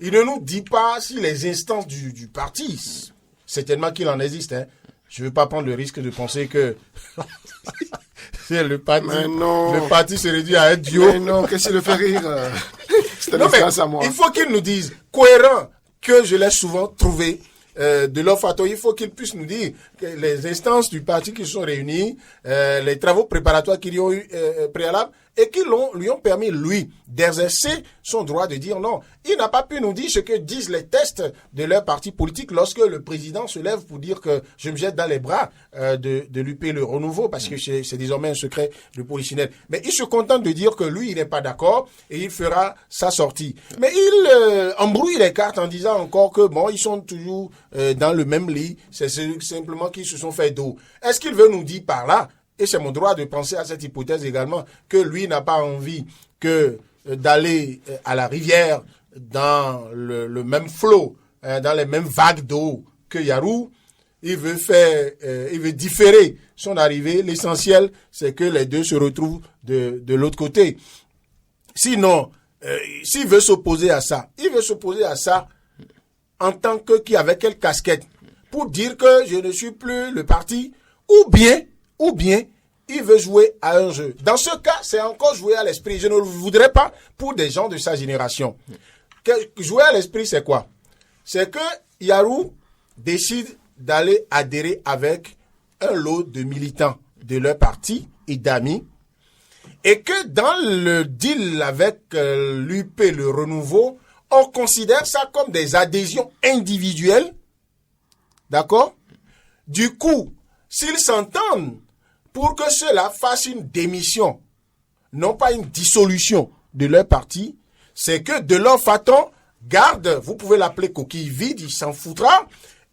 Il ne nous dit pas si les instances du parti, certainement qu'il en existe. Hein. Je ne veux pas prendre le risque de penser que le parti se réduit à un duo. Mais non, qu'est-ce qui le fait rire à moi. Il faut qu'il nous dise, cohérent, que je l'ai souvent trouvé, de l'Ofato, il faut qu'il puisse nous dire que les instances du parti qui se sont réunies, les travaux préparatoires qu'il y a eu préalables, et qui lui ont permis, lui, d'exercer son droit de dire non. Il n'a pas pu nous dire ce que disent les tests de leur parti politique lorsque le président se lève pour dire que je me jette dans les bras de l'UP Le Renouveau, parce que c'est désormais un secret de polichinelle. Mais il se contente de dire que lui, il n'est pas d'accord et il fera sa sortie. Mais il embrouille les cartes en disant encore que bon, ils sont toujours dans le même lit, c'est simplement qu'ils se sont fait dos. Est-ce qu'il veut nous dire par là, et c'est mon droit de penser à cette hypothèse également, que lui n'a pas envie que d'aller à la rivière dans le même flot, dans les mêmes vagues d'eau que Yarou. Il veut différer son arrivée. L'essentiel, c'est que les deux se retrouvent de l'autre côté. Sinon, s'il veut s'opposer à ça, il veut s'opposer à ça en tant que avec quelle casquette? Pour dire que je ne suis plus le parti, ou bien, il veut jouer à un jeu. Dans ce cas, c'est encore jouer à l'esprit. Je ne le voudrais pas pour des gens de sa génération. Jouer à l'esprit, c'est quoi? C'est que Yarou décide d'aller adhérer avec un lot de militants de leur parti et d'amis, et que dans le deal avec l'UP Le Renouveau, on considère ça comme des adhésions individuelles. D'accord? Du coup, s'ils s'entendent pour que cela fasse une démission, non pas une dissolution de leur parti, c'est que Delors Faton garde, vous pouvez l'appeler coquille vide, il s'en foutra,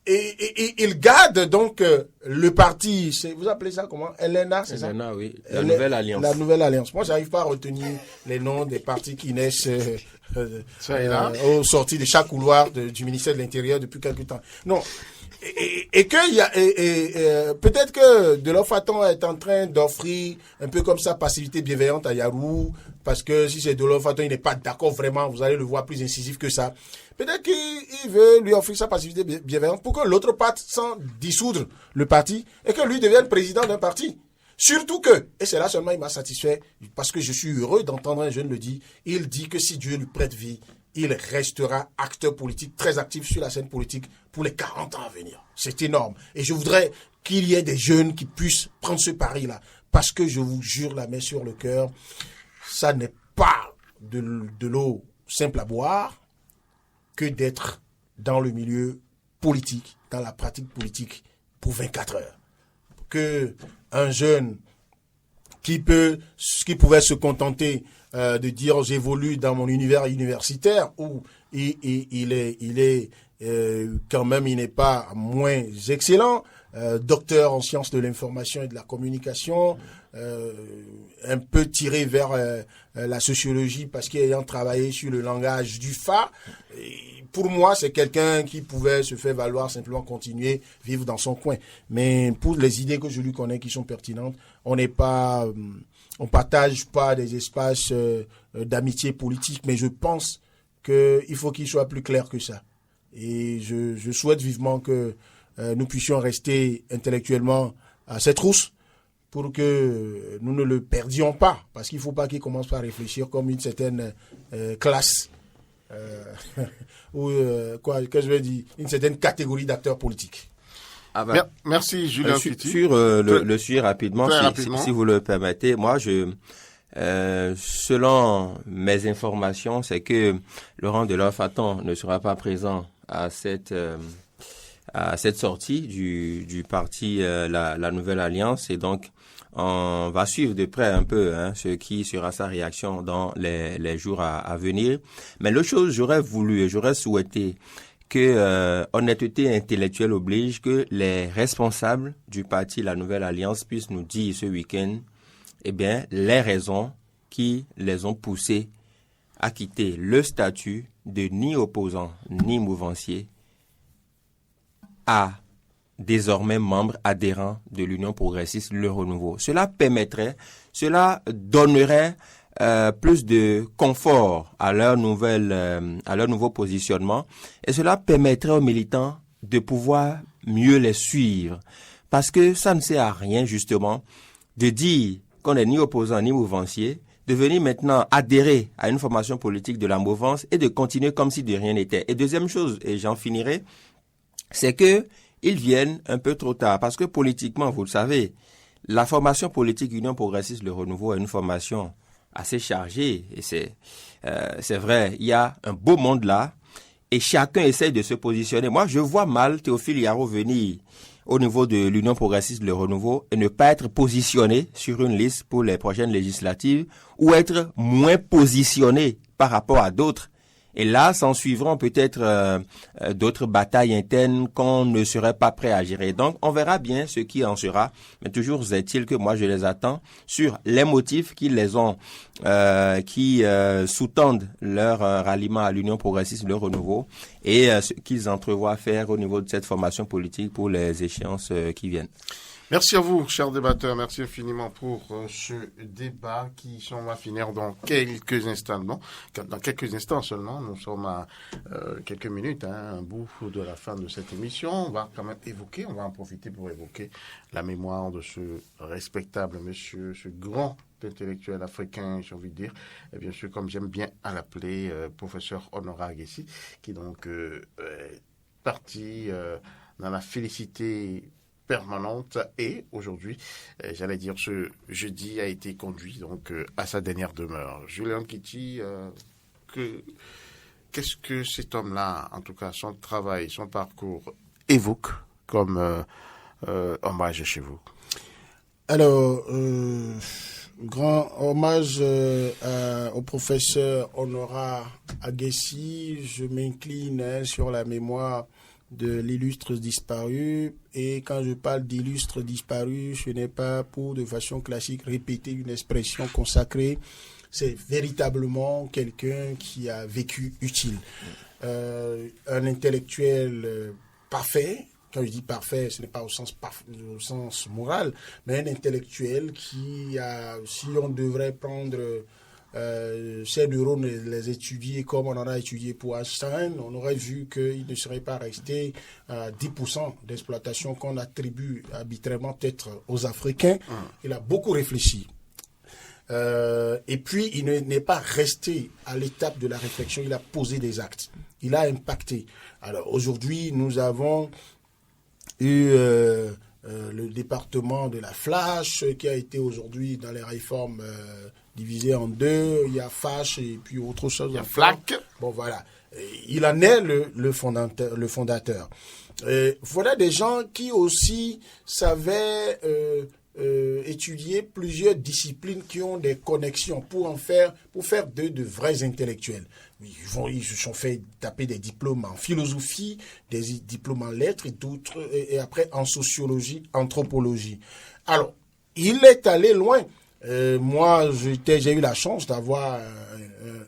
et il garde donc le parti, vous appelez ça comment? LNA, c'est ça? LNA, oui. Nouvelle Alliance. La Nouvelle Alliance. Moi, j'arrive pas à retenir les noms des partis qui naissent aux sorties de chaque couloir du ministère de l'Intérieur depuis quelque temps. Non. Et peut-être que Delors Faton est en train d'offrir un peu comme ça passivité bienveillante à Yarou, parce que si c'est Delors Faton, il n'est pas d'accord vraiment, vous allez le voir plus incisif que ça. Peut-être qu'il veut lui offrir sa passivité bienveillante pour que l'autre parte sans dissoudre le parti et que lui devienne président d'un parti. Surtout que, et c'est là seulement il m'a satisfait, parce que je suis heureux d'entendre un jeune le dire, il dit que si Dieu lui prête vie, il restera acteur politique très actif sur la scène politique pour les 40 ans à venir. C'est énorme. Et je voudrais qu'il y ait des jeunes qui puissent prendre ce pari-là. Parce que je vous jure la main sur le cœur, ça n'est pas de l'eau simple à boire que d'être dans le milieu politique, dans la pratique politique pour 24 heures. Que un jeune qui pouvait se contenter de dire j'évolue dans mon univers universitaire où il est quand même, il n'est pas moins excellent, docteur en sciences de l'information et de la communication, un peu tiré vers la sociologie parce qu'ayant travaillé sur le langage du FA, pour moi c'est quelqu'un qui pouvait se faire valoir, simplement continuer, vivre dans son coin. Mais pour les idées que je lui connais qui sont pertinentes, on partage pas des espaces d'amitié politique, mais je pense qu'il faut qu'il soit plus clair que ça. Et je souhaite vivement que nous puissions rester intellectuellement à cette trousse pour que nous ne le perdions pas, parce qu'il ne faut pas qu'il commence par réfléchir comme une certaine classe, ou qu'est-ce que je veux dire, une certaine catégorie d'acteurs politiques. Ah ben, merci Julien Fiti. Sur le sujet rapidement, si vous le permettez, moi selon mes informations, c'est que Laurent Delors Faton ne sera pas présent à cette sortie du parti la Nouvelle Alliance, et donc on va suivre de près un peu ce qui sera sa réaction dans les jours à venir. Mais l'autre chose, j'aurais souhaité que honnêteté intellectuelle oblige que les responsables du parti La Nouvelle Alliance puissent nous dire ce week-end, eh bien, les raisons qui les ont poussés à quitter le statut de ni opposant ni mouvancier à désormais membres adhérents de l'Union progressiste Le Renouveau. Cela donnerait plus de confort à leur nouveau positionnement, et cela permettrait aux militants de pouvoir mieux les suivre. Parce que ça ne sert à rien, justement, de dire qu'on n'est ni opposant ni mouvancier, de venir maintenant adhérer à une formation politique de la mouvance et de continuer comme si de rien n'était. Et deuxième chose, et j'en finirai, c'est que ils viennent un peu trop tard. Parce que politiquement, vous le savez, la formation politique Union progressiste Le Renouveau est une formation assez chargée. Et c'est vrai, il y a un beau monde là. Et chacun essaye de se positionner. Moi, je vois mal Théophile Yarro venir au niveau de l'Union progressiste Le Renouveau et ne pas être positionné sur une liste pour les prochaines législatives ou être moins positionné par rapport à d'autres. Et là, s'en suivront peut-être d'autres batailles internes qu'on ne serait pas prêt à gérer. Donc, on verra bien ce qui en sera. Mais toujours est-il que moi, je les attends sur les motifs qui les ont, qui sous-tendent leur ralliement à l'Union progressiste Le Renouveau et ce qu'ils entrevoient faire au niveau de cette formation politique pour les échéances qui viennent. Merci à vous, chers débatteurs. Merci infiniment pour ce débat qui s'en va finir dans quelques instants. Non, dans quelques instants seulement. Nous sommes à quelques minutes, un bout de la fin de cette émission. On va quand même évoquer, on va en profiter pour évoquer la mémoire de ce respectable monsieur, ce grand intellectuel africain, j'ai envie de dire, et bien sûr, comme j'aime bien à l'appeler, professeur Honorat Aguessi, qui donc est parti dans la félicité permanente et aujourd'hui, j'allais dire ce jeudi, a été conduit donc à sa dernière demeure. Julien Kitty, qu'est-ce que cet homme-là, en tout cas son travail, son parcours évoque comme hommage chez vous? Alors, grand hommage au professeur Honorat Aguessi. Je m'incline sur la mémoire de l'illustre disparu, et quand je parle d'illustre disparu, ce n'est pas pour de façon classique répéter une expression consacrée, c'est véritablement quelqu'un qui a vécu utile. Un intellectuel parfait, quand je dis parfait, ce n'est pas au sens moral, mais un intellectuel qui a, si on devrait prendre ces neurones, les étudier comme on en a étudié pour Einstein, on aurait vu qu'il ne serait pas resté à 10% d'exploitation qu'on attribue arbitrairement peut-être aux Africains. Il a beaucoup réfléchi. Et puis, il n'est pas resté à l'étape de la réflexion, il a posé des actes. Il a impacté. Alors, aujourd'hui, nous avons eu le département de la Flash qui a été aujourd'hui dans les réformes divisé en deux. Il y a Flash et puis autre chose. Il y a FLAC. Bon, voilà. Il en est le fondateur. Voilà des gens qui aussi savaient étudier plusieurs disciplines qui ont des connexions pour faire d'eux de vrais intellectuels. Ils se sont fait taper des diplômes en philosophie, des diplômes en lettres et d'autres, et après en sociologie, anthropologie. Alors, il est allé loin. Moi, j'ai eu la chance d'avoir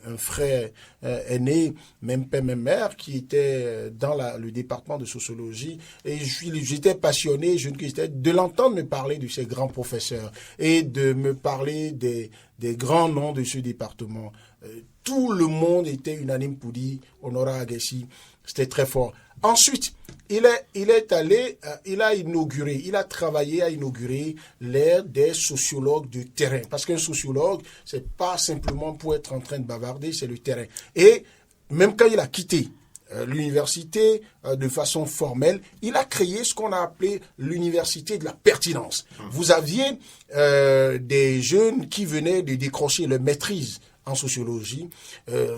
un frère aîné, même père, même mère, qui était dans le département de sociologie, et j'étais passionné, de l'entendre me parler de ces grands professeurs et de me parler des grands noms de ce département. Tout le monde était unanime pour dire Honorat Aguessi, c'était très fort. Ensuite, il a travaillé à inaugurer l'ère des sociologues de terrain. Parce qu'un sociologue, c'est pas simplement pour être en train de bavarder, c'est le terrain. Et même quand il a quitté l'université de façon formelle, il a créé ce qu'on a appelé l'université de la pertinence. Vous aviez des jeunes qui venaient de décrocher leur maîtrise en sociologie,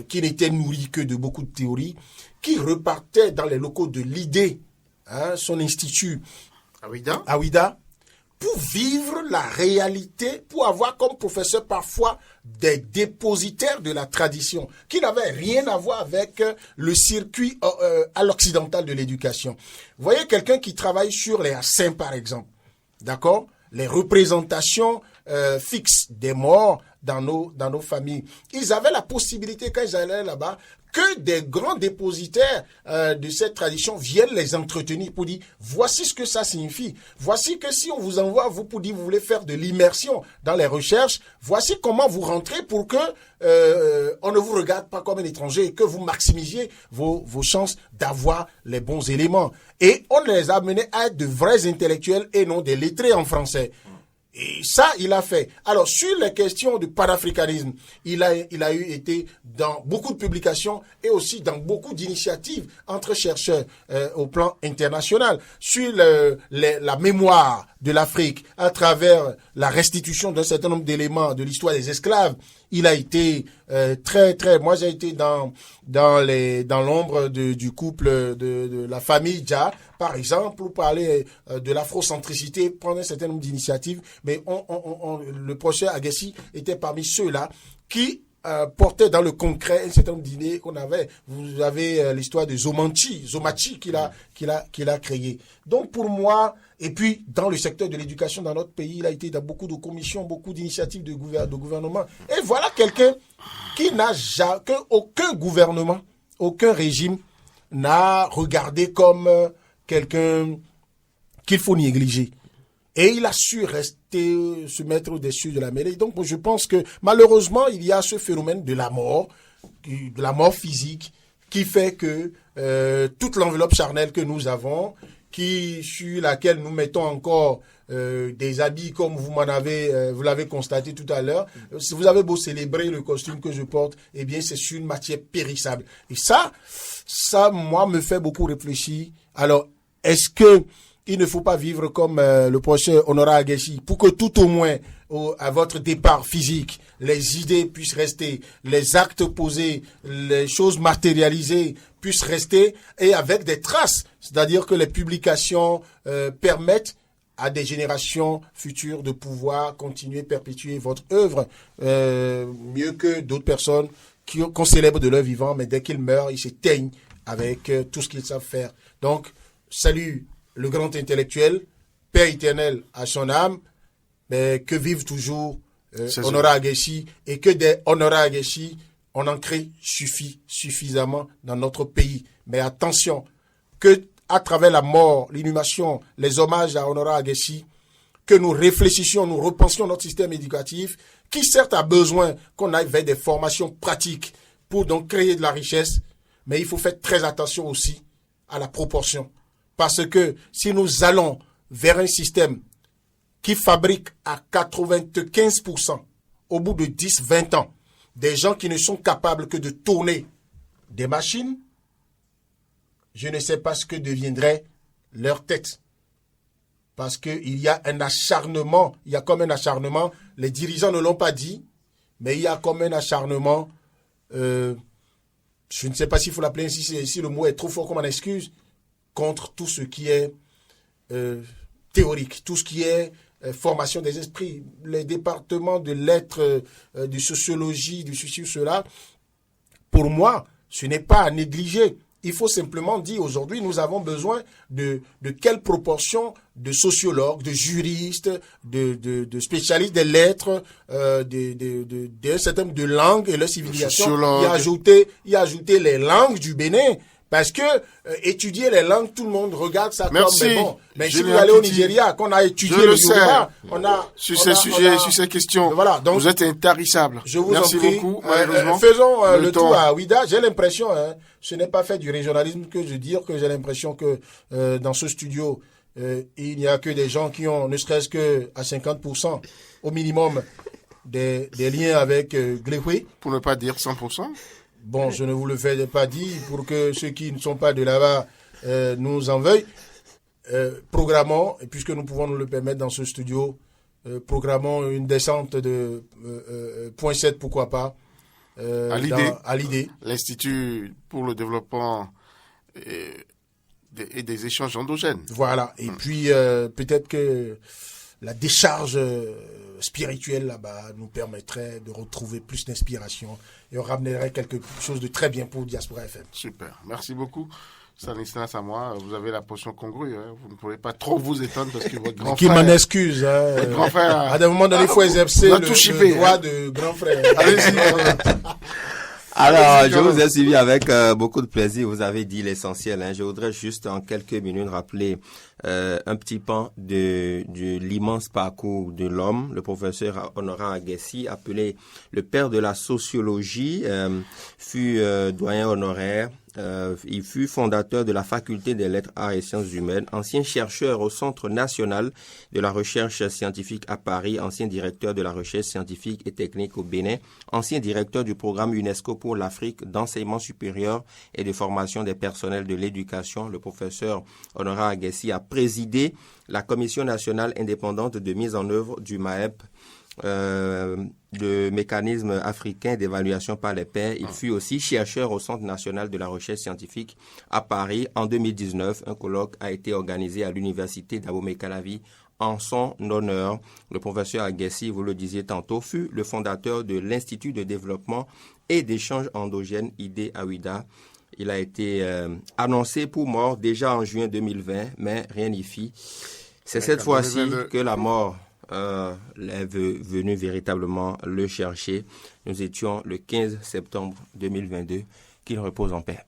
qui n'étaient nourris que de beaucoup de théories, qui repartaient dans les locaux de l'idée, son institut Ouida, pour vivre la réalité, pour avoir comme professeur parfois des dépositaires de la tradition, qui n'avaient rien à voir avec le circuit à l'occidental de l'éducation. Vous voyez quelqu'un qui travaille sur les assins, par exemple, d'accord ? Les représentations fixes des morts dans nos familles. Ils avaient la possibilité, quand ils allaient là-bas, que des grands dépositaires de cette tradition viennent les entretenir pour dire voici ce que ça signifie. Voici que si on vous envoie, vous pour dire vous voulez faire de l'immersion dans les recherches, voici comment vous rentrez pour que on ne vous regarde pas comme un étranger et que vous maximisiez vos chances d'avoir les bons éléments. Et on les a amenés à être de vrais intellectuels et non des lettrés en français. Et ça, il a fait. Alors, sur les questions de panafricanisme, il a été dans beaucoup de publications et aussi dans beaucoup d'initiatives entre chercheurs au plan international. Sur la mémoire de l'Afrique à travers la restitution d'un certain nombre d'éléments de l'histoire des esclaves, il a été moi j'ai été dans l'ombre du couple de la famille Dia, par exemple, pour parler de l'afrocentricité, prendre un certain nombre d'initiatives, mais le professeur Agassi était parmi ceux-là qui portait dans le concret un certain nombre d'idées qu'on avait. Vous avez l'histoire de Zomachi qu'il a créé. Donc pour moi, et puis dans le secteur de l'éducation dans notre pays, il a été dans beaucoup de commissions, beaucoup d'initiatives de gouvernement. Et voilà quelqu'un qui n'a jamais, aucun gouvernement, aucun régime n'a regardé comme quelqu'un qu'il faut négliger. Et il a su se mettre au-dessus de la mêlée. Donc, je pense que, malheureusement, il y a ce phénomène de la mort physique, qui fait que toute l'enveloppe charnelle que nous avons, sur laquelle nous mettons encore des habits comme vous l'avez constaté tout à l'heure. Si vous avez beau célébrer le costume que je porte, eh bien, c'est sur une matière périssable. Et ça, moi, me fait beaucoup réfléchir. Alors, est-ce que il ne faut pas vivre comme le professeur Honorat Agassi pour que tout au moins, à votre départ physique, les idées puissent rester, les actes posés, les choses matérialisées puissent rester et avec des traces. C'est-à-dire que les publications permettent à des générations futures de pouvoir continuer, perpétuer votre œuvre mieux que d'autres personnes qu'on célèbre de leur vivant, mais dès qu'ils meurent, ils s'éteignent avec tout ce qu'ils savent faire. Donc, salut le grand intellectuel, Père éternel à son âme, mais que vive toujours Honorat Agassi, et que des Honorat Agassi, on en crée suffisamment dans notre pays. Mais attention, que à travers la mort, l'inhumation, les hommages à Honorat Agassi, que nous réfléchissions, nous repensions notre système éducatif, qui certes a besoin qu'on aille vers des formations pratiques pour donc créer de la richesse, mais il faut faire très attention aussi à la proportion. Parce que si nous allons vers un système qui fabrique à 95% au bout de 10-20 ans des gens qui ne sont capables que de tourner des machines, je ne sais pas ce que deviendrait leur tête. Parce qu'il y a un acharnement, il y a comme un acharnement, les dirigeants ne l'ont pas dit, mais il y a comme un acharnement, je ne sais pas s'il faut l'appeler ainsi, si le mot est trop fort comme une excuse, contre tout ce qui est théorique, tout ce qui est formation des esprits, les départements de lettres, de sociologie, de ceci ou cela. Pour moi, ce n'est pas à négliger. Il faut simplement dire aujourd'hui, nous avons besoin de quelle proportion de sociologues, de juristes, de spécialistes des lettres, d'un certain nombre de langues et leur civilisation. Y ajouter les langues du Bénin. Parce que étudier les langues, tout le monde regarde ça comme bon. Mais si vous allez au Nigeria, qu'on a étudié le Yoruba, sur ces questions, voilà, donc, vous êtes intarissable. Je vous Merci en prie. beaucoup. Faisons le tour à Ouida. J'ai l'impression, ce n'est pas fait du régionalisme que je dis, que j'ai l'impression que dans ce studio, il n'y a que des gens qui ont, ne serait-ce que à 50% au minimum, des liens avec Gléhoué. Pour ne pas dire 100%. Bon, je ne vous le fais pas dire pour que ceux qui ne sont pas de là-bas nous en veuillent. Programmons, et puisque nous pouvons nous le permettre dans ce studio, programmons une descente de 0.7, pourquoi pas, à l'idée. L'Institut pour le développement et des échanges endogènes. Voilà, et puis peut-être que la décharge spirituelle là-bas nous permettrait de retrouver plus d'inspiration et on ramènerait quelque chose de très bien pour Diaspora FM. Super, merci beaucoup. Stanislas, à moi, vous avez la potion congrue. Hein. Vous ne pouvez pas trop vous étonner parce que votre grand Qui frère... m'en excuse. Hein. Votre grand frère... À un moment donné, il faut exercer le droit de grand frère. Allez-y. Alors, je vous ai suivi avec beaucoup de plaisir. Vous avez dit l'essentiel. Hein. Je voudrais juste en quelques minutes rappeler un petit pan de l'immense parcours de l'homme, le professeur Honorat Aguessi, appelé le père de la sociologie, fut doyen honoraire. Il fut fondateur de la faculté des lettres, arts et sciences humaines, ancien chercheur au Centre national de la recherche scientifique à Paris, ancien directeur de la recherche scientifique et technique au Bénin, ancien directeur du programme UNESCO pour l'Afrique d'enseignement supérieur et de formation des personnels de l'éducation. Le professeur Honorat Aguessi a présidé la Commission nationale indépendante de mise en œuvre du MAEP, le mécanisme africain d'évaluation par les pairs. Il fut aussi chercheur au Centre national de la recherche scientifique à Paris. En 2019, un colloque a été organisé à l'université d'Abomey-Calavi en son honneur. Le professeur Aguessi, vous le disiez tantôt, fut le fondateur de l'Institut de développement et d'échange endogène IDE-AWIDA. Il a été annoncé pour mort déjà en juin 2020, mais rien n'y fit. C'est cette fois-ci que la mort est venu véritablement le chercher. Nous étions le 15 septembre 2022. Qu'il repose en paix.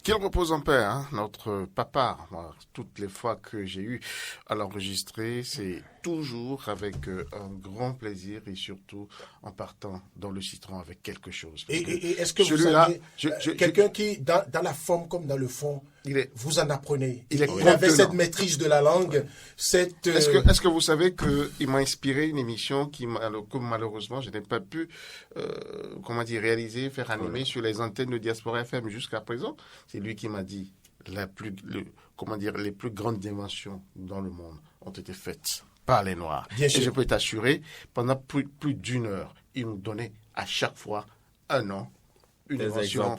Qu'il repose en paix, hein, notre papa. Moi, toutes les fois que j'ai eu à l'enregistrer, c'est toujours avec un grand plaisir et surtout en partant dans le citron avec quelque chose. Et est-ce que vous avez quelqu'un qui, dans la forme comme dans le fond, vous en apprenez? Il avait cette maîtrise de la langue, cette... Est-ce que vous savez qu'il m'a inspiré une émission que malheureusement je n'ai pas pu réaliser, faire animer sur les antennes de Diaspora FM jusqu'à présent? C'est lui qui m'a dit les plus grandes dimensions dans le monde ont été faites par les Noirs. Bien sûr. Et je peux t'assurer, pendant plus d'une heure, il nous donnait à chaque fois un nom, une invention,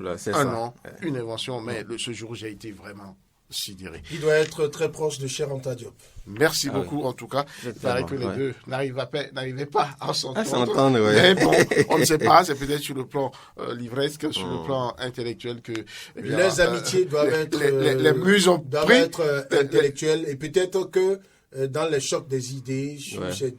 une invention, mais ce jour, j'ai été vraiment sidéré. Il doit être très proche de Cheikh Anta Diop. Merci beaucoup, en tout cas. Il paraît que les deux n'arrivaient pas à s'entendre. Mais bon, on ne sait pas, c'est peut-être sur le plan livresque, sur le plan intellectuel que... Les amitiés doivent être... Les muses ont pris... intellectuelles, et peut-être que dans les chocs des idées,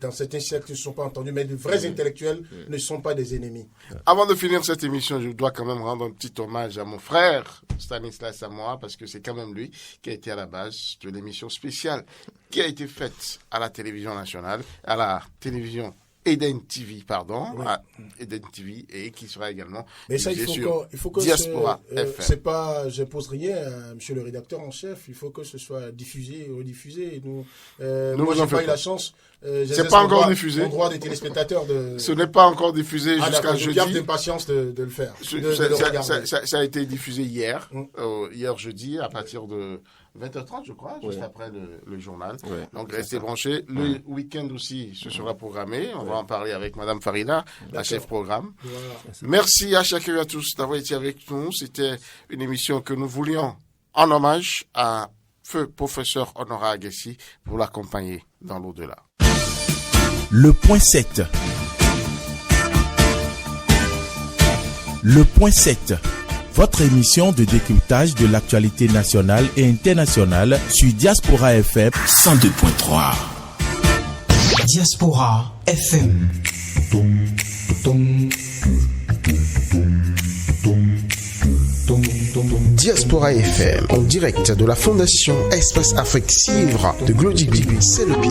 dans certains cercles qui ne sont pas entendus, mais de vrais intellectuels ne sont pas des ennemis. Avant de finir cette émission, je dois quand même rendre un petit hommage à mon frère Stanislas Samoa, parce que c'est quand même lui qui a été à la base de l'émission spéciale qui a été faite à la télévision nationale, à la télévision Eden TV, Eden TV, et qui sera également il faut que Diaspora FM. C'est pas, je pose rien, monsieur le rédacteur en chef, il faut que ce soit diffusé, rediffusé. Moi, j'ai pas eu la chance. C'est pas encore diffusé. Mon droit des téléspectateurs de... Ce n'est pas encore diffusé jusqu'à jeudi. Je garde d'impatience de le faire. Ça a été diffusé hier, hier jeudi, à partir de 20h30, je crois, juste après le journal. Donc, restez branchés. Le week-end aussi, ce sera programmé. On va en parler avec Madame Farida, la chef programme. Voilà. Merci à chacun et à tous d'avoir été avec nous. C'était une émission que nous voulions en hommage à feu professeur Honorat Aguessi pour l'accompagner dans l'au-delà. Le point 7. Le point 7. Votre émission de décryptage de l'actualité nationale et internationale sur Diaspora FM 102.3. Diaspora FM. Diaspora FM, en direct de la Fondation Espace Afrique Civre de Glody Bibi, c'est le pied.